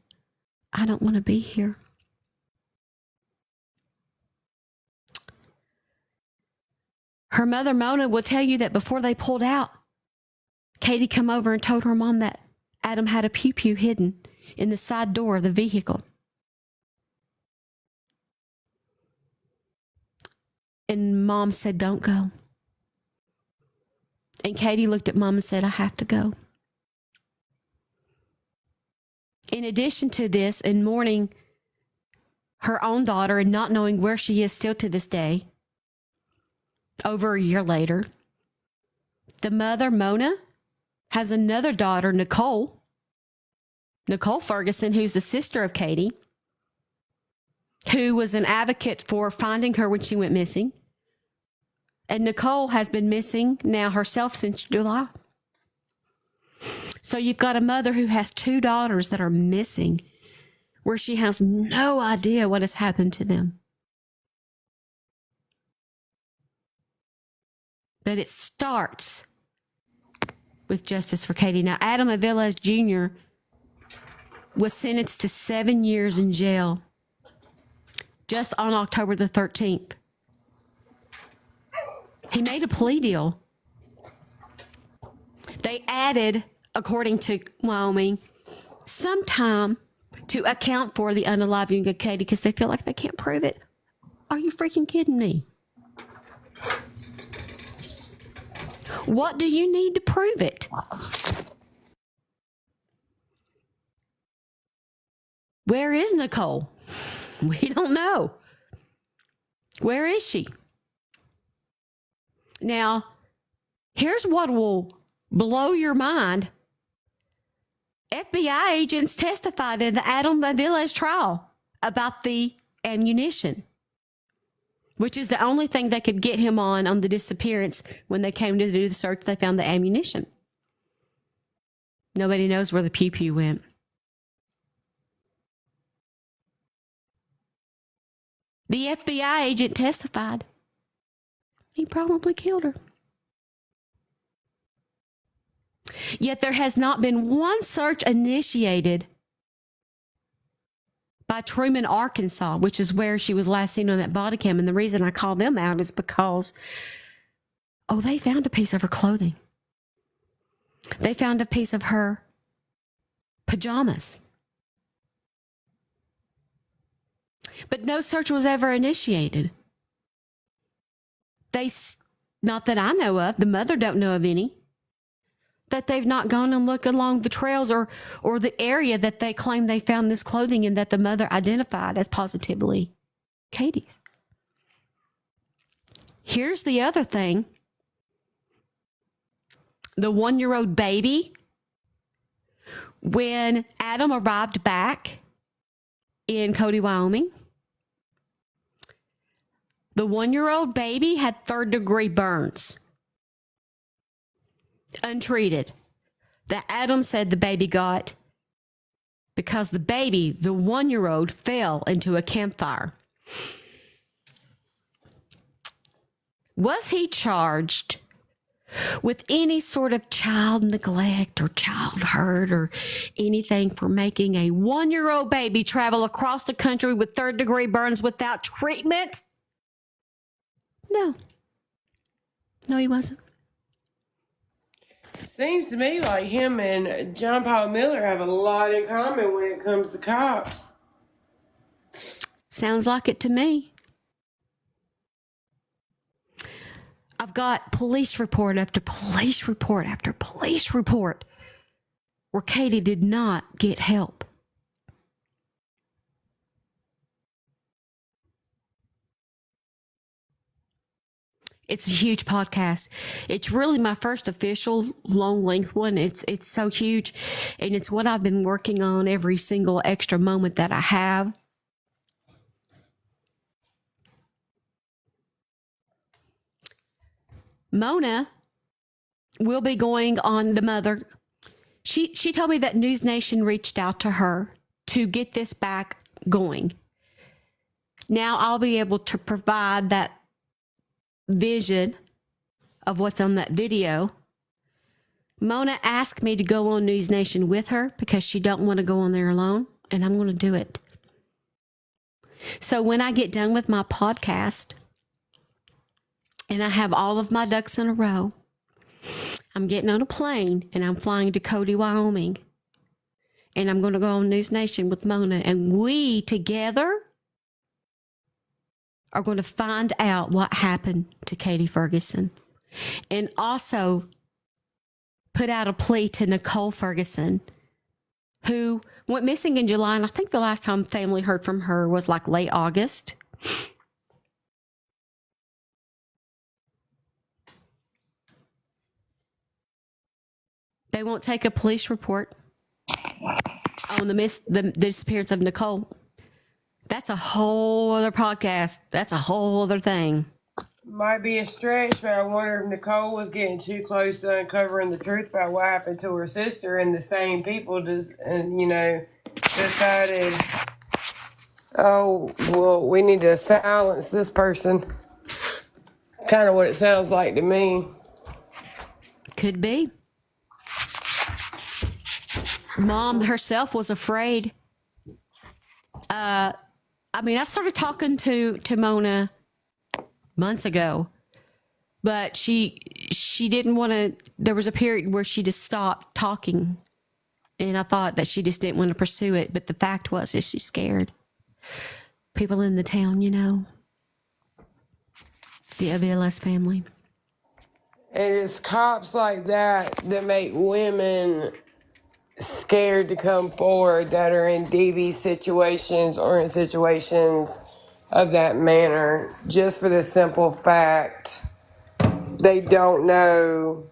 "I don't want to be here." Her mother, Mona, will tell you that before they pulled out, Katie come over and told her mom that Adam had a pew-pew hidden in the side door of the vehicle. And mom said, "Don't go." And Katie looked at mom and said, "I have to go." In addition to this, in mourning her own daughter and not knowing where she is still to this day, over a year later, the mother, Mona, has another daughter, Nicole Ferguson, who's the sister of Katie, who was an advocate for finding her when she went missing. And Nicole has been missing now herself since July. So you've got a mother who has 2 daughters that are missing, where she has no idea what has happened to them. But it starts with justice for Katie. Now, Adam Aviles Jr. was sentenced to 7 years in jail just on October the 13th. He made a plea deal. They added, according to Wyoming, some time to account for the unaliving of Katie because they feel like they can't prove it. Are you freaking kidding me? What do you need to prove it? Where is Nicole? We don't know. Where is she? Now, here's what will blow your mind. FBI agents testified in the Adam Aviles trial about the ammunition, which is the only thing they could get him on the disappearance. When they came to do the search, they found the ammunition. Nobody knows where the pew-pew went. The FBI agent testified he probably killed her. Yet there has not been one search initiated by Truman, Arkansas, which is where she was last seen on that body cam. And the reason I call them out is because, they found a piece of her clothing. They found a piece of her pajamas. But no search was ever initiated. Not that I know of, the mother don't know of any, that they've not gone and looked along the trails or the area that they claim they found this clothing and that the mother identified as positively Katie's. Here's the other thing. The 1-year-old baby, when Adam arrived back in Cody, Wyoming, the 1-year-old baby had 3rd-degree burns, untreated, that Adam said the baby got because the baby, the 1-year-old, fell into a campfire. Was he charged with any sort of child neglect or child hurt or anything for making a 1-year-old baby travel across the country with 3rd-degree burns without treatment? No. No, he wasn't. Seems to me like him and John Paul Miller have a lot in common when it comes to cops. Sounds like it to me. I've got police report after police report after police report where Katie did not get help. It's a huge podcast. It's really my first official long-length one. It's so huge, and it's what I've been working on every single extra moment that I have. Mona will be going on the mother. She told me that News Nation reached out to her to get this back going. Now I'll be able to provide that vision of what's on that video. Mona asked me to go on News Nation with her because she don't want to go on there alone, and I'm going to do it. So when I get done with my podcast and I have all of my ducks in a row, I'm getting on a plane and I'm flying to Cody, Wyoming, and I'm going to go on News Nation with Mona, and we together are going to find out what happened to Katie Ferguson, and also put out a plea to Nicole Ferguson, who went missing in July. And I think the last time family heard from her was like late August. They won't take a police report on the disappearance of Nicole. That's a whole other podcast. That's a whole other thing. Might be a stretch, but I wonder if Nicole was getting too close to uncovering the truth about what happened to her sister, and the same people decided, oh, well, we need to silence this person. Kind of what it sounds like to me. Could be. Mom herself was afraid. I started talking to Mona months ago, but she didn't want to. There was a period where she just stopped talking, and I thought that she just didn't want to pursue it. But the fact was, is she's scared. People in the town, the ABLS family. And it's cops like that make women scared to come forward that are in DV situations or in situations of that manner, just for the simple fact they don't know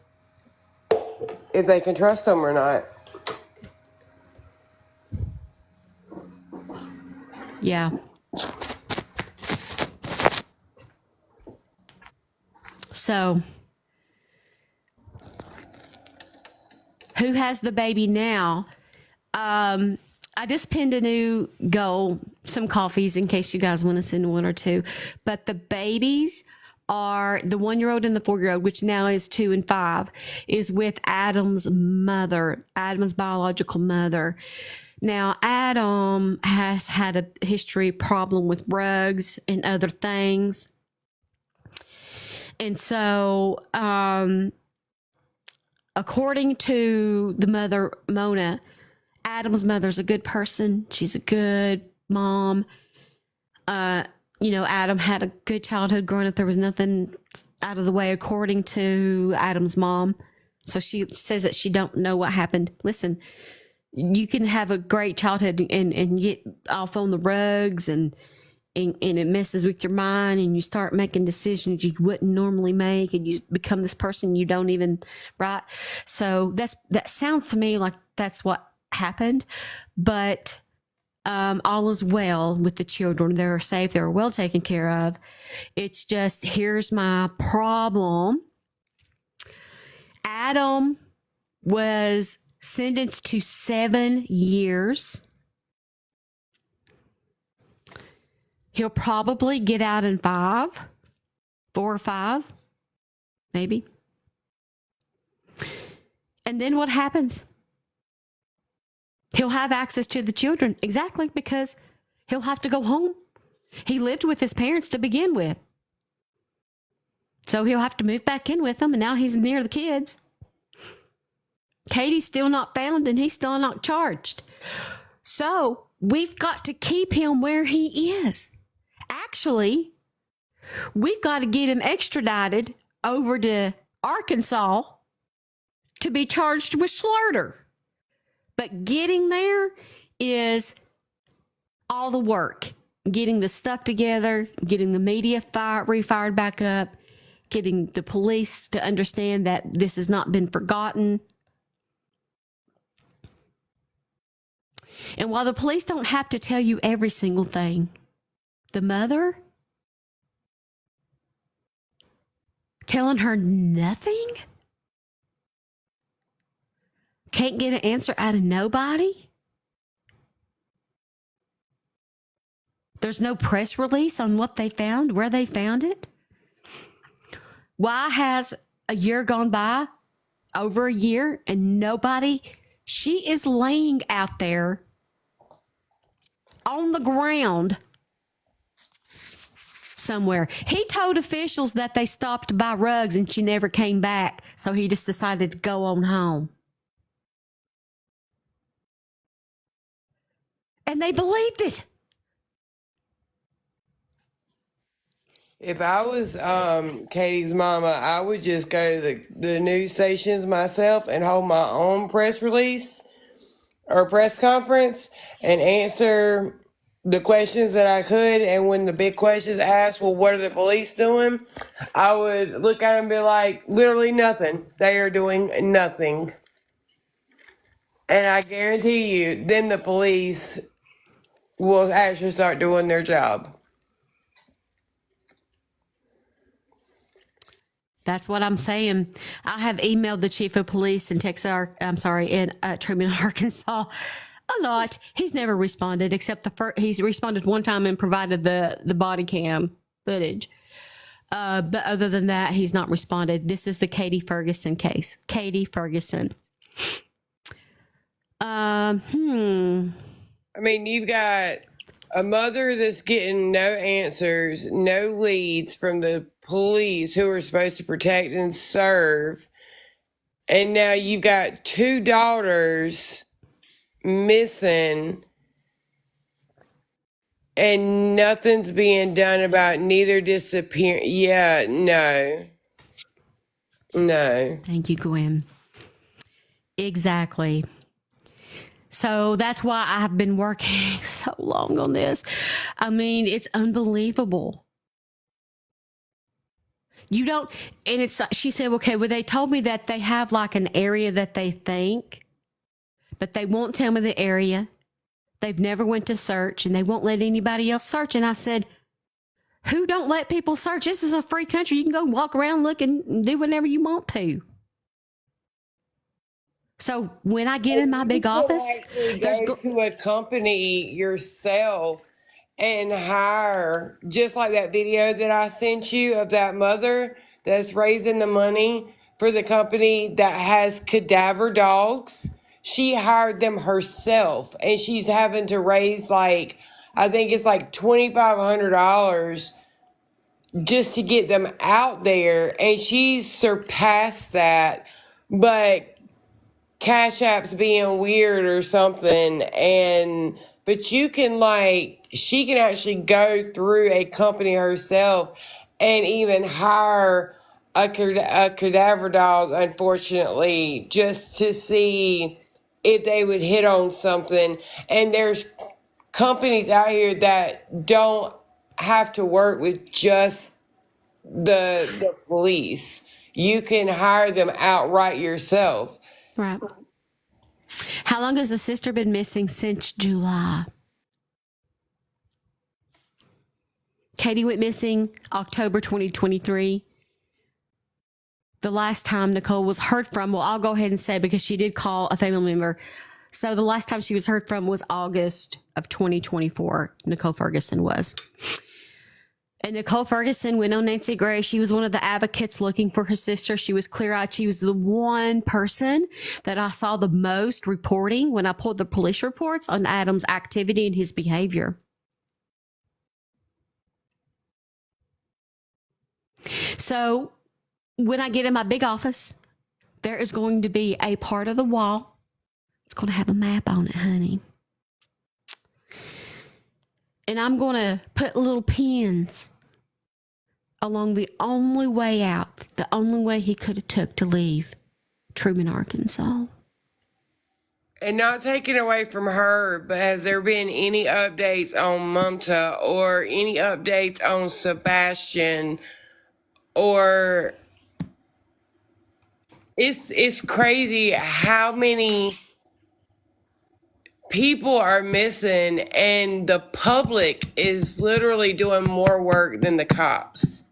if they can trust them or not. Yeah. So, who has the baby now? I just pinned a new goal, some coffees in case you guys want to send one or two. But the babies are the 1-year-old and the 4-year-old, which now is 2 and 5, is with Adam's mother, Adam's biological mother. Now, Adam has had a history problem with drugs and other things. And so, according to the mother, Mona, Adam's mother's a good person. She's a good mom. Adam had a good childhood growing up. There was nothing out of the way according to Adam's mom. So she says that she don't know what happened. Listen, you can have a great childhood and get off on the rugs and it messes with your mind and you start making decisions you wouldn't normally make and you become this person you don't even, right? So that sounds to me like that's what happened, but all is well with the children. They're safe. They're well taken care of. It's just, here's my problem. Adam was sentenced to 7 years. He'll probably get out in 4 or 5, maybe. And then what happens? He'll have access to the children. Exactly, because he'll have to go home. He lived with his parents to begin with. So he'll have to move back in with them, and now he's near the kids. Katie's still not found, and he's still not charged. So we've got to keep him where he is. Actually, we've got to get him extradited over to Arkansas to be charged with slaughter. But getting there is all the work. Getting the stuff together, getting the media refired back up, getting the police to understand that this has not been forgotten. And while the police don't have to tell you every single thing, the mother telling her nothing? Can't get an answer out of nobody? There's no press release on what they found, where they found it? Why has a year gone by, over a year, and nobody? She is laying out there on the ground somewhere. He told officials that they stopped to buy rugs and she never came back, so he just decided to go on home. And they believed it. If I was Katie's mama, I would just go to the news stations myself and hold my own press release or press conference and answer the questions that I could. And when the big questions asked, well, what are the police doing? I would look at them and be like, literally nothing. They are doing nothing. And I guarantee you, then the police will actually start doing their job. That's what I'm saying. I have emailed the chief of police in Truman, Arkansas, a lot. He's never responded except he's responded one time and provided the body cam footage. But other than that, he's not responded. This is the Katie Ferguson case. Katie Ferguson. I mean, you've got a mother that's getting no answers, no leads from the police who are supposed to protect and serve. And now you've got 2 daughters missing and nothing's being done about neither disappearing. Yeah, no. Thank you, Gwen. Exactly. So that's why I've been working so long on this. I mean, it's unbelievable. You don't, and it's, she said, okay, well, they told me that they have like an area that they think, but they won't tell me the area. They've never went to search and they won't let anybody else search. And I said, who don't let people search? This is a free country. You can go walk around, look and do whatever you want to. So when I get in my big office, go to a company yourself and hire, just like that video that I sent you of that mother that's raising the money for the company that has cadaver dogs. She hired them herself and she's having to raise I think it's like $2,500 just to get them out there. And she's surpassed that, but Cash App's being weird or something, and but you can she can actually go through a company herself and even hire a cadaver dog, unfortunately, just to see if they would hit on something. And there's companies out here that don't have to work with just the police. You can hire them outright yourself. Right. How long has the sister been missing? Since July. Katie went missing October 2023. The last time Nicole was heard from, well, I'll go ahead and say, because she did call a family member. So the last time she was heard from was August of 2024. Nicole Ferguson was. And Nicole Ferguson went on Nancy Gray. She was one of the advocates looking for her sister. She was clear-eyed. She was the one person that I saw the most reporting when I pulled the police reports on Adam's activity and his behavior. So when I get in my big office, there is going to be a part of the wall. It's going to have a map on it, honey. And I'm going to put little pins along the only way out, the only way he could have took to leave Truman, Arkansas. And not taken away from her, but has there been any updates on Mamta or any updates on Sebastian? Or it's crazy how many people are missing, and the public is literally doing more work than the cops.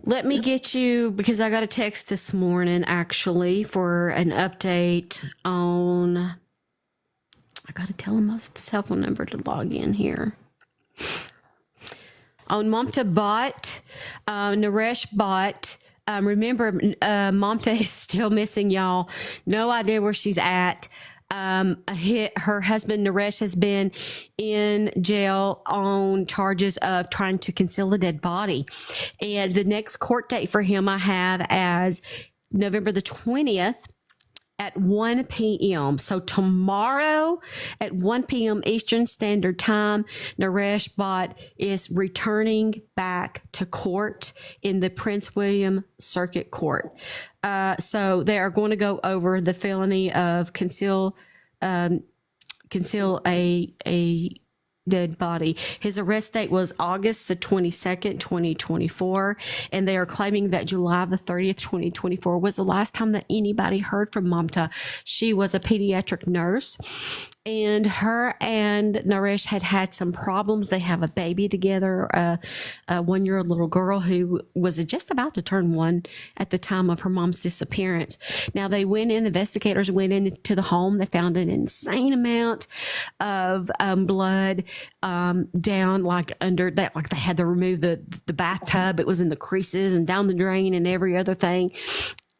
Let me get you, because I got a text this morning actually for an update on, I got to tell him my cell phone number to log in here. On Mamta Bhatt, Naresh Bhatt. Remember, Mamta is still missing, y'all. No idea where she's at. Her husband, Naresh, has been in jail on charges of trying to conceal a dead body. And the next court date for him I have as November the 20th. At 1 p.m. So tomorrow at 1 p.m. Eastern Standard Time, Naresh Bhatt is returning back to court in the Prince William Circuit Court. So they are going to go over the felony of conceal a dead body. His arrest date was August the 22nd, 2024, and they are claiming that July the 30th, 2024 was the last time that anybody heard from Mamta. She was a pediatric nurse, and her and Naresh had some problems. They have a baby together, a 1-year-old little girl who was just about to turn 1 at the time of her mom's disappearance. Now the investigators went into the home. They found an insane amount of blood down under that, like they had to remove the bathtub. It was in the creases and down the drain and every other thing.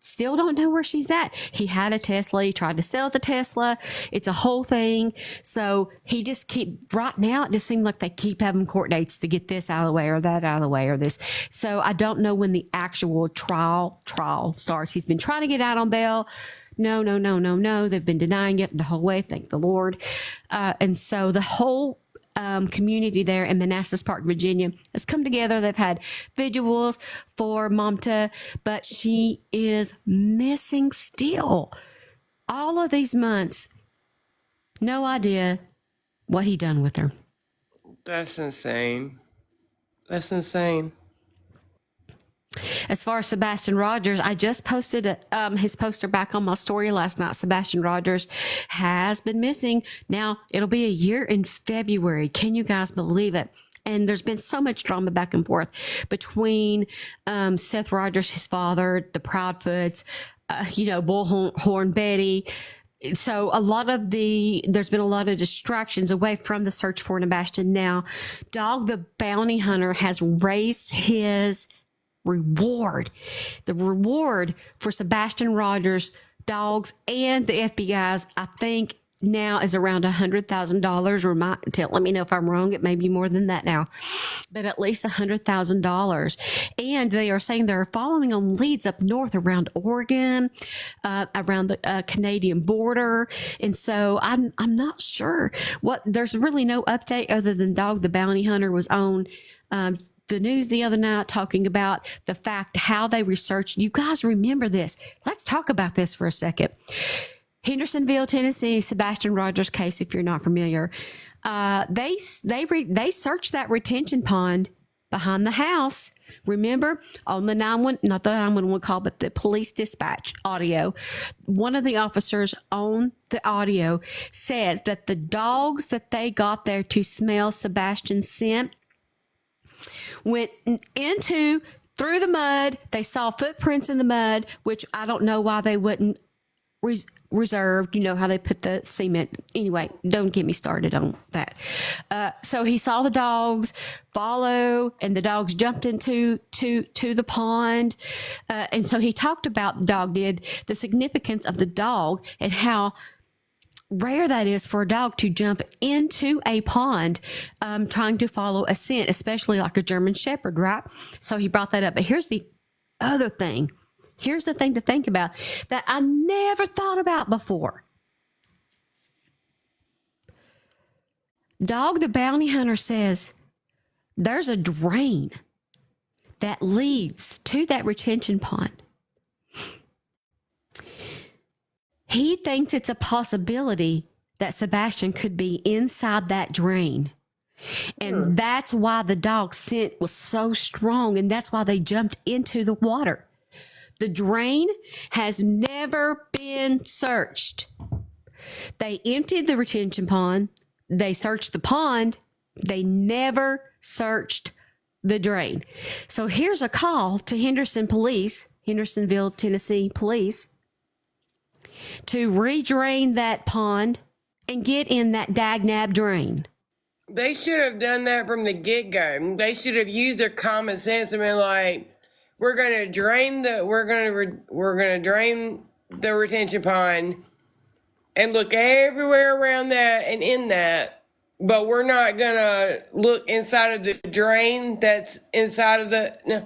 Still don't know where she's at. He had a Tesla. He tried to sell the Tesla. It's a whole thing. So he just right now, it just seems like they keep having court dates to get this out of the way or that out of the way or this. So I don't know when the actual trial starts. He's been trying to get out on bail. No. They've been denying it the whole way. Thank the Lord. And so the whole community there in Manassas Park, Virginia, has come together. They've had vigils for Mamta, but she is missing still. All of these months, no idea what he done with her. That's insane. That's insane. As far as Sebastian Rogers, I just posted his poster back on my story last night. Sebastian Rogers has been missing. Now, it'll be a year in February. Can you guys believe it? And there's been so much drama back and forth between Seth Rogers, his father, the Proudfoots, Bullhorn Betty. So there's been a lot of distractions away from the search for Sebastian. Now, Dog the Bounty Hunter has raised his reward. The reward for Sebastian Rogers, dogs, and the FBI's, I think, now is around $100,000, or let me know if I'm wrong. It may be more than that now, but at least $100,000. And they are saying they're following on leads up north around Oregon, around the Canadian border. And so I'm not sure there's really no update other than Dog the Bounty Hunter was on the news the other night talking about the fact how they researched. You guys remember this. Let's talk about this for a second. Hendersonville, Tennessee, Sebastian Rogers case, if you're not familiar. They searched that retention pond behind the house. Remember, on the not the 911 call, but the police dispatch audio. One of the officers on the audio says that the dogs that they got there to smell Sebastian's scent went through the mud. They saw footprints in the mud, which I don't know why they wouldn't reserved. You know how they put the cement. Anyway, don't get me started on that. So he saw the dogs follow, and the dogs jumped into the pond. And so he talked about, the significance of the dog and how rare that is for a dog to jump into a pond trying to follow a scent, especially like a German Shepherd, right? So he brought that up. But here's the other thing. Here's the thing to think about that I never thought about before. Dog the Bounty Hunter says there's a drain that leads to that retention pond. He thinks it's a possibility that Sebastian could be inside that drain. And that's why the dog's scent was so strong, and that's why they jumped into the water. The drain has never been searched. They emptied the retention pond. They searched the pond. They never searched the drain. So here's a call to Hendersonville, Tennessee police, to redrain that pond and get in that dagnab drain. They should have done that from the get-go. They should have used their common sense and been like, we're gonna drain the retention pond and look everywhere around that and in that, but we're not gonna look inside of the drain that's inside of the. No,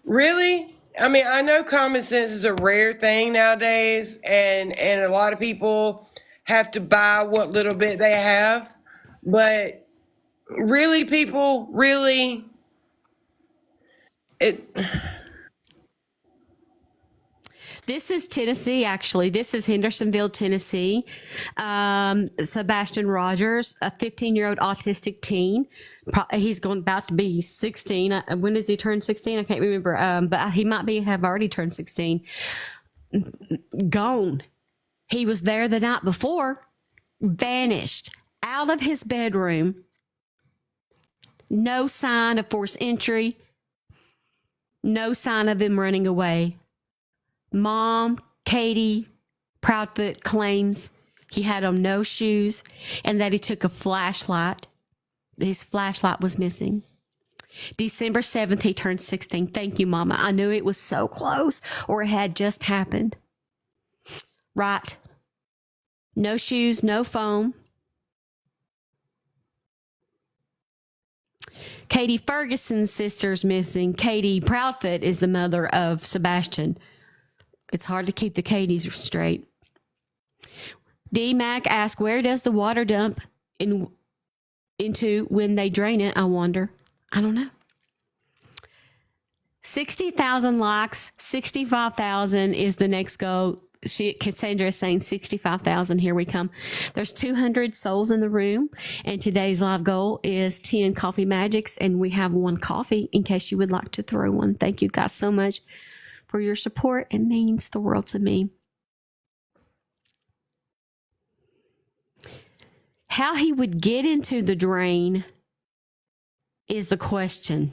really? I mean, I know common sense is a rare thing nowadays, and a lot of people have to buy what little bit they have, but really, people, really, it. This is Tennessee, actually. This is Hendersonville, Tennessee. Sebastian Rogers, a 15-year-old autistic teen. He's about to be 16. When does he turn 16? I can't remember. But he might have already turned 16. Gone. He was there the night before, vanished out of his bedroom. No sign of forced entry. No sign of him running away. Mom, Katie Proudfoot, claims he had on no shoes and that he took a flashlight. His flashlight was missing. December 7th, he turned 16. Thank you, Mama. I knew it was so close, or it had just happened. Right. No shoes, no phone. Katie Ferguson's sister's missing. Katie Proudfoot is the mother of Sebastian. It's hard to keep the Katies straight. D. Mac asked, where does the water dump into when they drain it? I wonder. I don't know. 60,000 likes. 65,000 is the next goal. Cassandra is saying 65,000. Here we come. There's 200 souls in the room, and today's live goal is 10 coffee magics, and we have one coffee in case you would like to throw one. Thank you guys so much for your support. It means the world to me. How he would get into the drain is the question.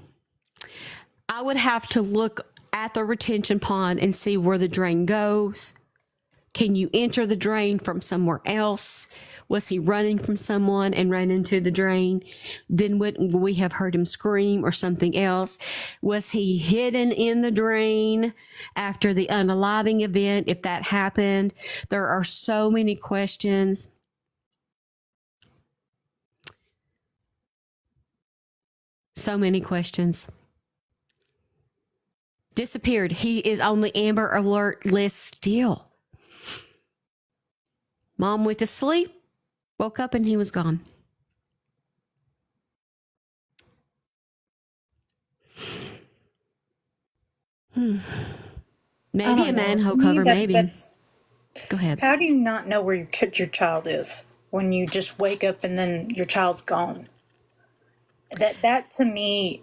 I would have to look at the retention pond and see where the drain goes. Can you enter the drain from somewhere else? Was he running from someone and ran into the drain? Then wouldn't we have heard him scream or something else? Was he hidden in the drain after the unaliving event, if that happened? There are so many questions. So many questions. Disappeared. He is on the Amber Alert list still. Mom went to sleep, woke up, and he was gone. Maybe a manhole cover, maybe. Go ahead. How do you not know where your child is when you just wake up and then your child's gone? That to me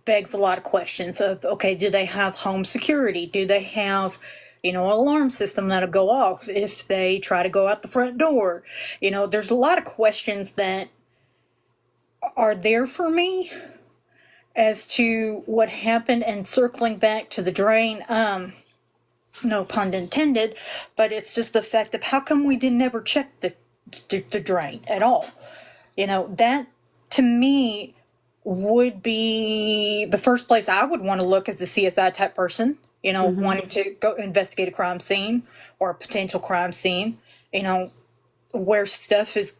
begs a lot of questions of, okay, do they have home security? Do they have, an alarm system that'll go off if they try to go out the front door? There's a lot of questions that are there for me as to what happened. And circling back to the drain, no pun intended, but it's just the fact of how come we didn't ever check the drain at all? That to me would be the first place I would want to look as a CSI type person, wanting to go investigate a crime scene or a potential crime scene, where stuff is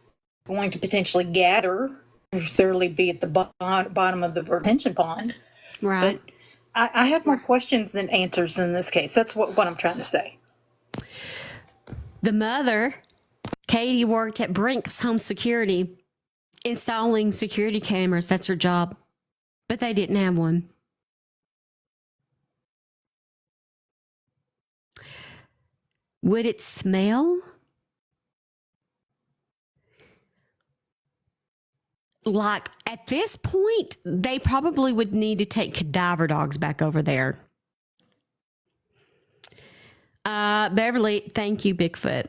going to potentially gather, necessarily be at the bottom of the retention pond. Right. But I have more questions than answers in this case. That's what I'm trying to say. The mother, Katie, worked at Brink's Home Security, installing security cameras. That's her job. But they didn't have one. Would it smell? Like, at this point, they probably would need to take cadaver dogs back over there. Beverly, thank you, Bigfoot.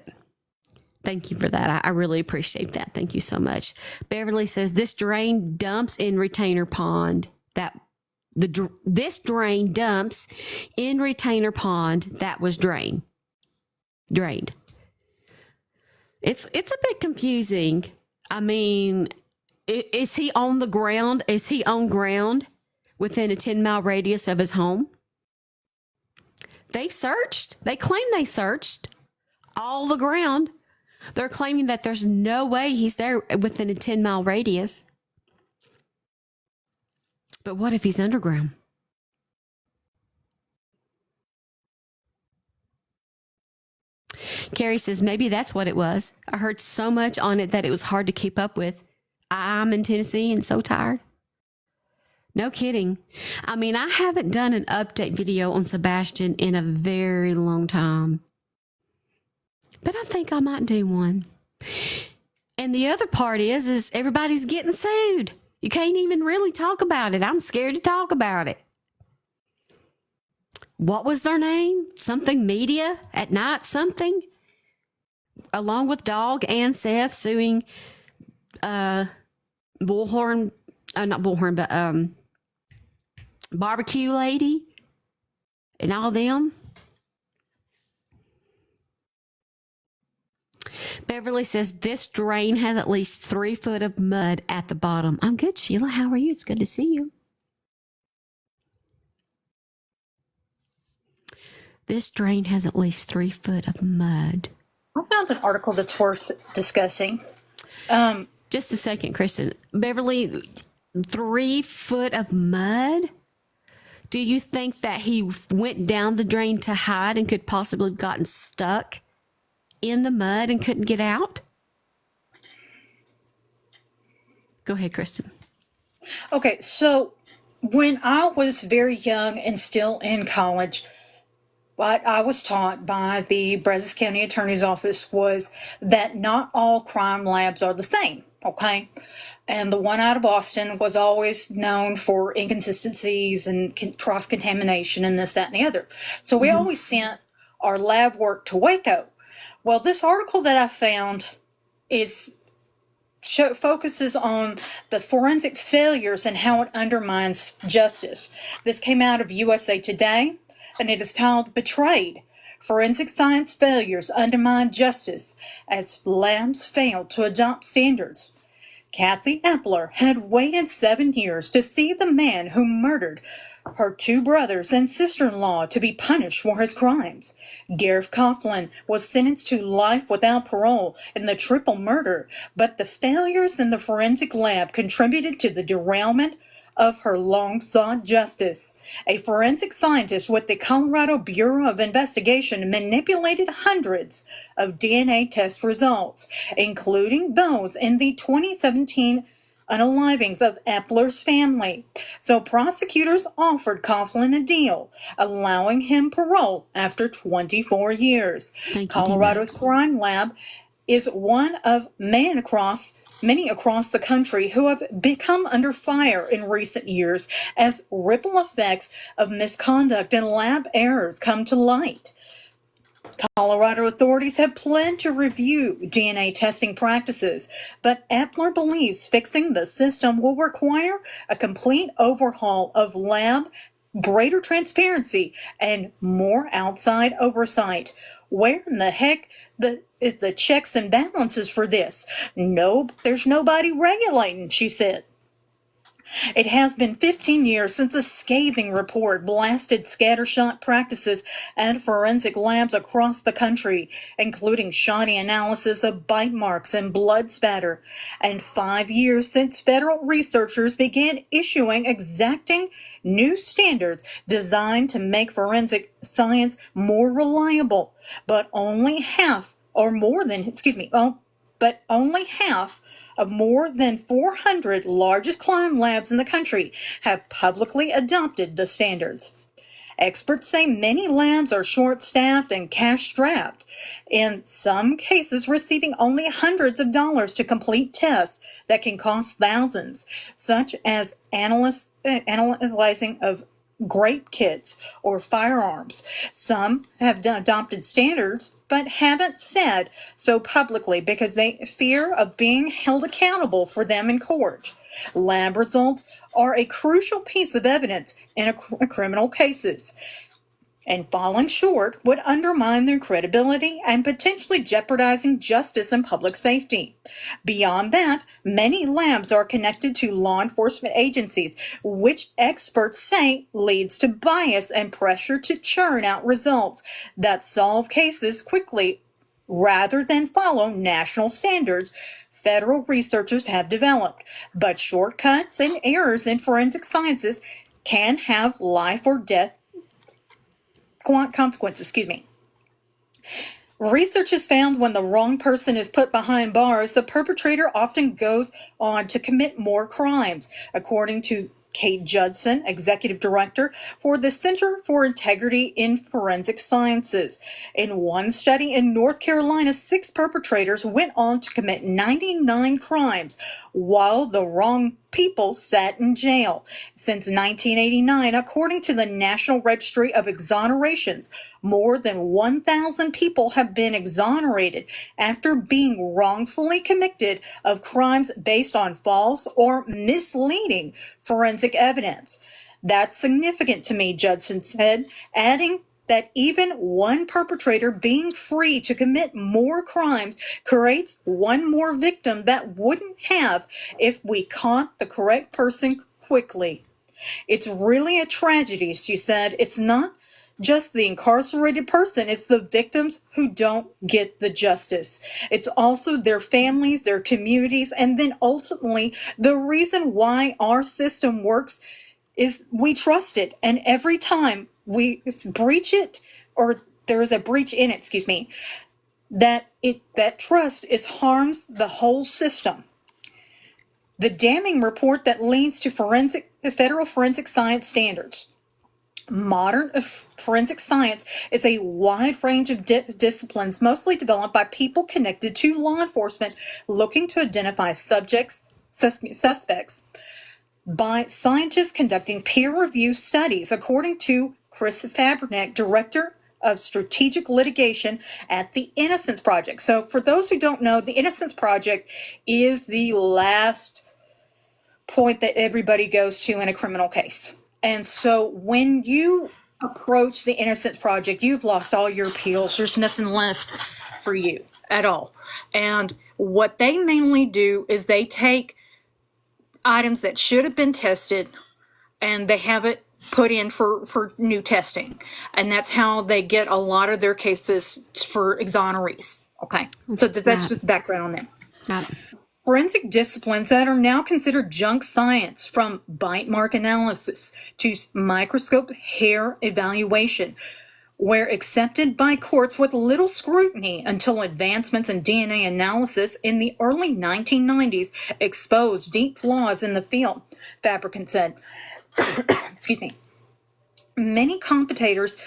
Thank you for that. I really appreciate that. Thank you so much. Beverly says this drain dumps in retainer pond. This drain dumps in retainer pond that was drained. It's a bit confusing. I mean, is he on the ground? Is he on ground within a 10-mile radius of his home? They've searched. They claim they searched all the ground. They're claiming that there's no way he's there within a 10-mile radius. But what if he's underground? Carrie says, maybe that's what it was. I heard so much on it that it was hard to keep up with. I'm in Tennessee and so tired. No kidding. I mean, I haven't done an update video on Sebastian in a very long time. But I think I might do one. And the other part is everybody's getting sued. You can't even really talk about it. I'm scared to talk about it. What was their name? Something Media at Night something? Along with Dog and Seth suing Bullhorn, not Bullhorn, but Barbecue Lady and all them. Beverly says this drain has at least 3 foot of mud at the bottom. I'm good, Sheila. How are you? It's good to see you. This drain has at least 3 foot of mud. I found an article that's worth discussing. Just a second, Kristen. Beverly, 3 foot of mud? Do you think that he went down the drain to hide and could possibly have gotten stuck in the mud and couldn't get out? Go ahead, Kristen. Okay, so when I was very young and still in college, what I was taught by the Brazos County Attorney's Office was that not all crime labs are the same, okay? And the one out of Boston was always known for inconsistencies and cross-contamination and this, that, and the other. So we always sent our lab work to Waco. Well, this article that I found focuses on the forensic failures and how it undermines justice. This came out of USA Today, and it is titled Betrayed. Forensic science failures undermine justice as labs fail to adopt standards. Kathy Epler had waited 7 years to see the man who murdered her 2 brothers and sister-in-law to be punished for his crimes. Gareth Coughlin was sentenced to life without parole in the triple murder, but the failures in the forensic lab contributed to the derailment of her long-sought justice. A forensic scientist with the Colorado Bureau of Investigation manipulated hundreds of DNA test results, including those in the 2017 unalivings of Epler's family. So prosecutors offered Coughlin a deal, allowing him parole after 24 years. Thank you, Colorado's Mamat. crime lab is one of many across the country who have become under fire in recent years as ripple effects of misconduct and lab errors come to light. Colorado authorities have planned to review DNA testing practices, but Epler believes fixing the system will require a complete overhaul of lab, greater transparency, and more outside oversight. Where in the heck is the checks and balances for this? No, there's nobody regulating, she said. It has been 15 years since a scathing report blasted scattershot practices at forensic labs across the country, including shoddy analysis of bite marks and blood spatter, and 5 years since federal researchers began issuing exacting new standards designed to make forensic science more reliable, but only half of more than 400 largest crime labs in the country have publicly adopted the standards. Experts say many labs are short-staffed and cash-strapped, in some cases receiving only hundreds of dollars to complete tests that can cost thousands, such as analyzing of grape kits or firearms. Some have adopted standards but haven't said so publicly because they fear of being held accountable for them in court. Lab results are a crucial piece of evidence in criminal cases, and falling short would undermine their credibility and potentially jeopardizing justice and public safety. Beyond that, many labs are connected to law enforcement agencies, which experts say leads to bias and pressure to churn out results that solve cases quickly rather than follow national standards federal researchers have developed. But shortcuts and errors in forensic sciences can have life or death consequences. Research has found when the wrong person is put behind bars, the perpetrator often goes on to commit more crimes, according to Kate Judson, Executive Director for the Center for Integrity in Forensic Sciences. In one study in North Carolina, 6 perpetrators went on to commit 99 crimes, while the wrong people sat in jail. Since 1989, according to the National Registry of Exonerations, more than 1,000 people have been exonerated after being wrongfully convicted of crimes based on false or misleading forensic evidence. That's significant to me, Judson said, adding that even one perpetrator being free to commit more crimes creates one more victim that wouldn't have if we caught the correct person quickly. It's really a tragedy, she said. It's not just the incarcerated person, it's the victims who don't get the justice. It's also their families, their communities, and then ultimately the reason why our system works is we trust it, and every time we breach it, or there is a breach in it, that trust harms the whole system. The damning report that leads to federal forensic science standards. Modern forensic science is a wide range of disciplines, mostly developed by people connected to law enforcement looking to identify suspects, by scientists conducting peer-reviewed studies, according to Chris Faberneck, Director of Strategic Litigation at the Innocence Project. So for those who don't know, the Innocence Project is the last point that everybody goes to in a criminal case. And so when you approach the Innocence Project, you've lost all your appeals. There's nothing left for you at all. And what they mainly do is they take items that should have been tested and they have it put in for new testing. And that's how they get a lot of their cases for exonerees. Okay. So that's just the background on them. Got it. forensic disciplines that are now considered junk science, from bite mark analysis to microscope hair evaluation, were accepted by courts with little scrutiny until advancements in DNA analysis in the early 1990s exposed deep flaws in the field, Fabricant said. Excuse me. Many commentators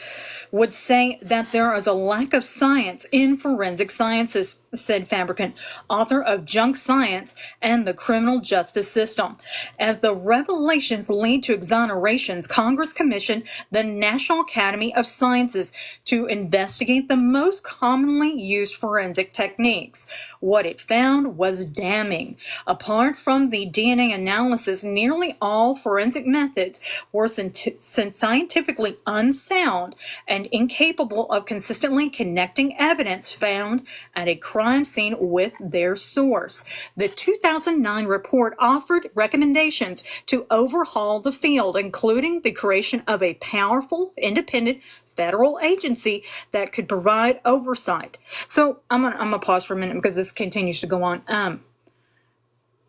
would say that there is a lack of science in forensic sciences, said Fabricant, author of Junk Science and the Criminal Justice System. As the revelations lead to exonerations, Congress commissioned the National Academy of Sciences to investigate the most commonly used forensic techniques. What it found was damning. Apart from the DNA analysis, nearly all forensic methods were scientifically unsound and incapable of consistently connecting evidence found at a crime scene with their source. The 2009 report offered recommendations to overhaul the field, including the creation of a powerful, independent federal agency that could provide oversight. So I'm gonna pause for a minute because this continues to go on.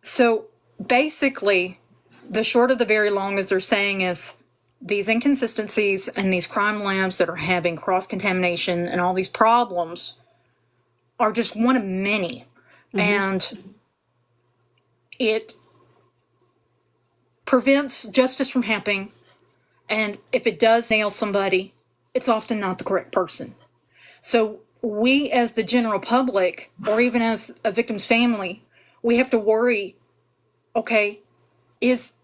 So basically, the short of the very long, as they're saying, is these inconsistencies and these crime labs that are having cross-contamination and all these problems are just one of many. And it prevents justice from happening. And if it does nail somebody, it's often not the correct person. So we, as the general public, or even as a victim's family, we have to worry, okay, is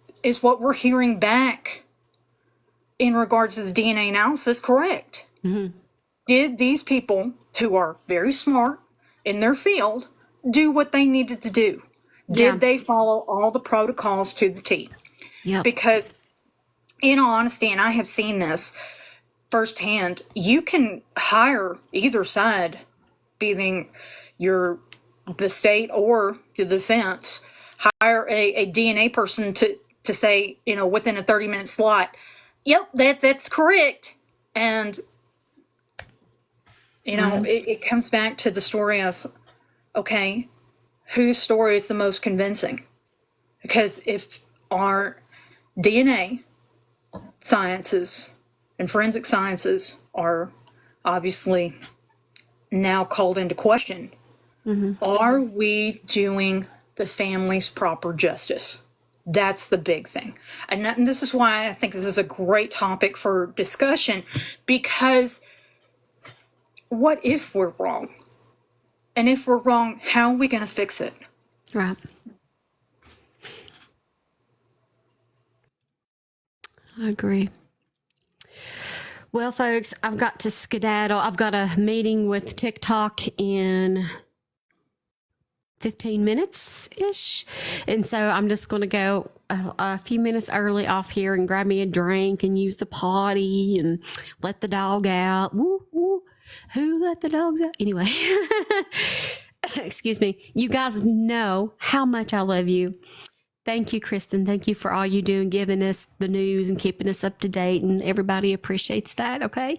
what we're hearing back in regards to the DNA analysis correct? Did these people, who are very smart in their field, do what they needed to do? Did they follow all the protocols to the T? Because, in all honesty, and I have seen this firsthand, you can hire either side, being the state or the defense, hire a DNA person to say, within a 30-minute slot, yep, that's correct. And, it comes back to the story of, okay, whose story is the most convincing? Because if our DNA sciences and forensic sciences are obviously now called into question, are we doing the families proper justice? That's the big thing. And this is why I think this is a great topic for discussion, because what if we're wrong? And if we're wrong, how are we going to fix it? Right. I agree. Well, folks, I've got to skedaddle. I've got a meeting with TikTok in 15 minutes-ish. And so I'm just going to go a few minutes early off here and grab me a drink and use the potty and let the dog out. Woo, woo. Who let the dogs out? Anyway, excuse me. You guys know how much I love you. Thank you, Kristen. Thank you for all you do and giving us the news and keeping us up to date. And everybody appreciates that. Okay.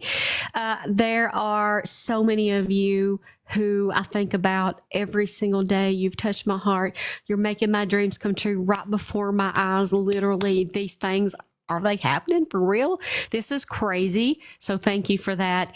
There are so many of you who I think about every single day. You've touched my heart. You're making my dreams come true right before my eyes. Literally, these things, are they happening for real? This is crazy. So thank you for that.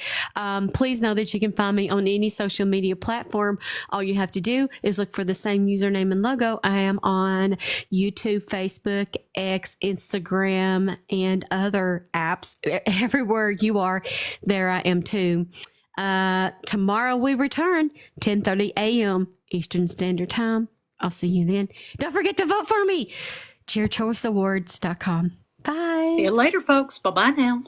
Please know that you can find me on any social media platform. All you have to do is look for the same username and logo. I am on YouTube, Facebook, X, Instagram, and other apps. Everywhere you are, there I am too. Tomorrow we return, 10:30 a.m. Eastern Standard Time. I'll see you then. Don't forget to vote for me. ChairChoiceAwards.com. Bye. See you later, folks. Bye-bye now.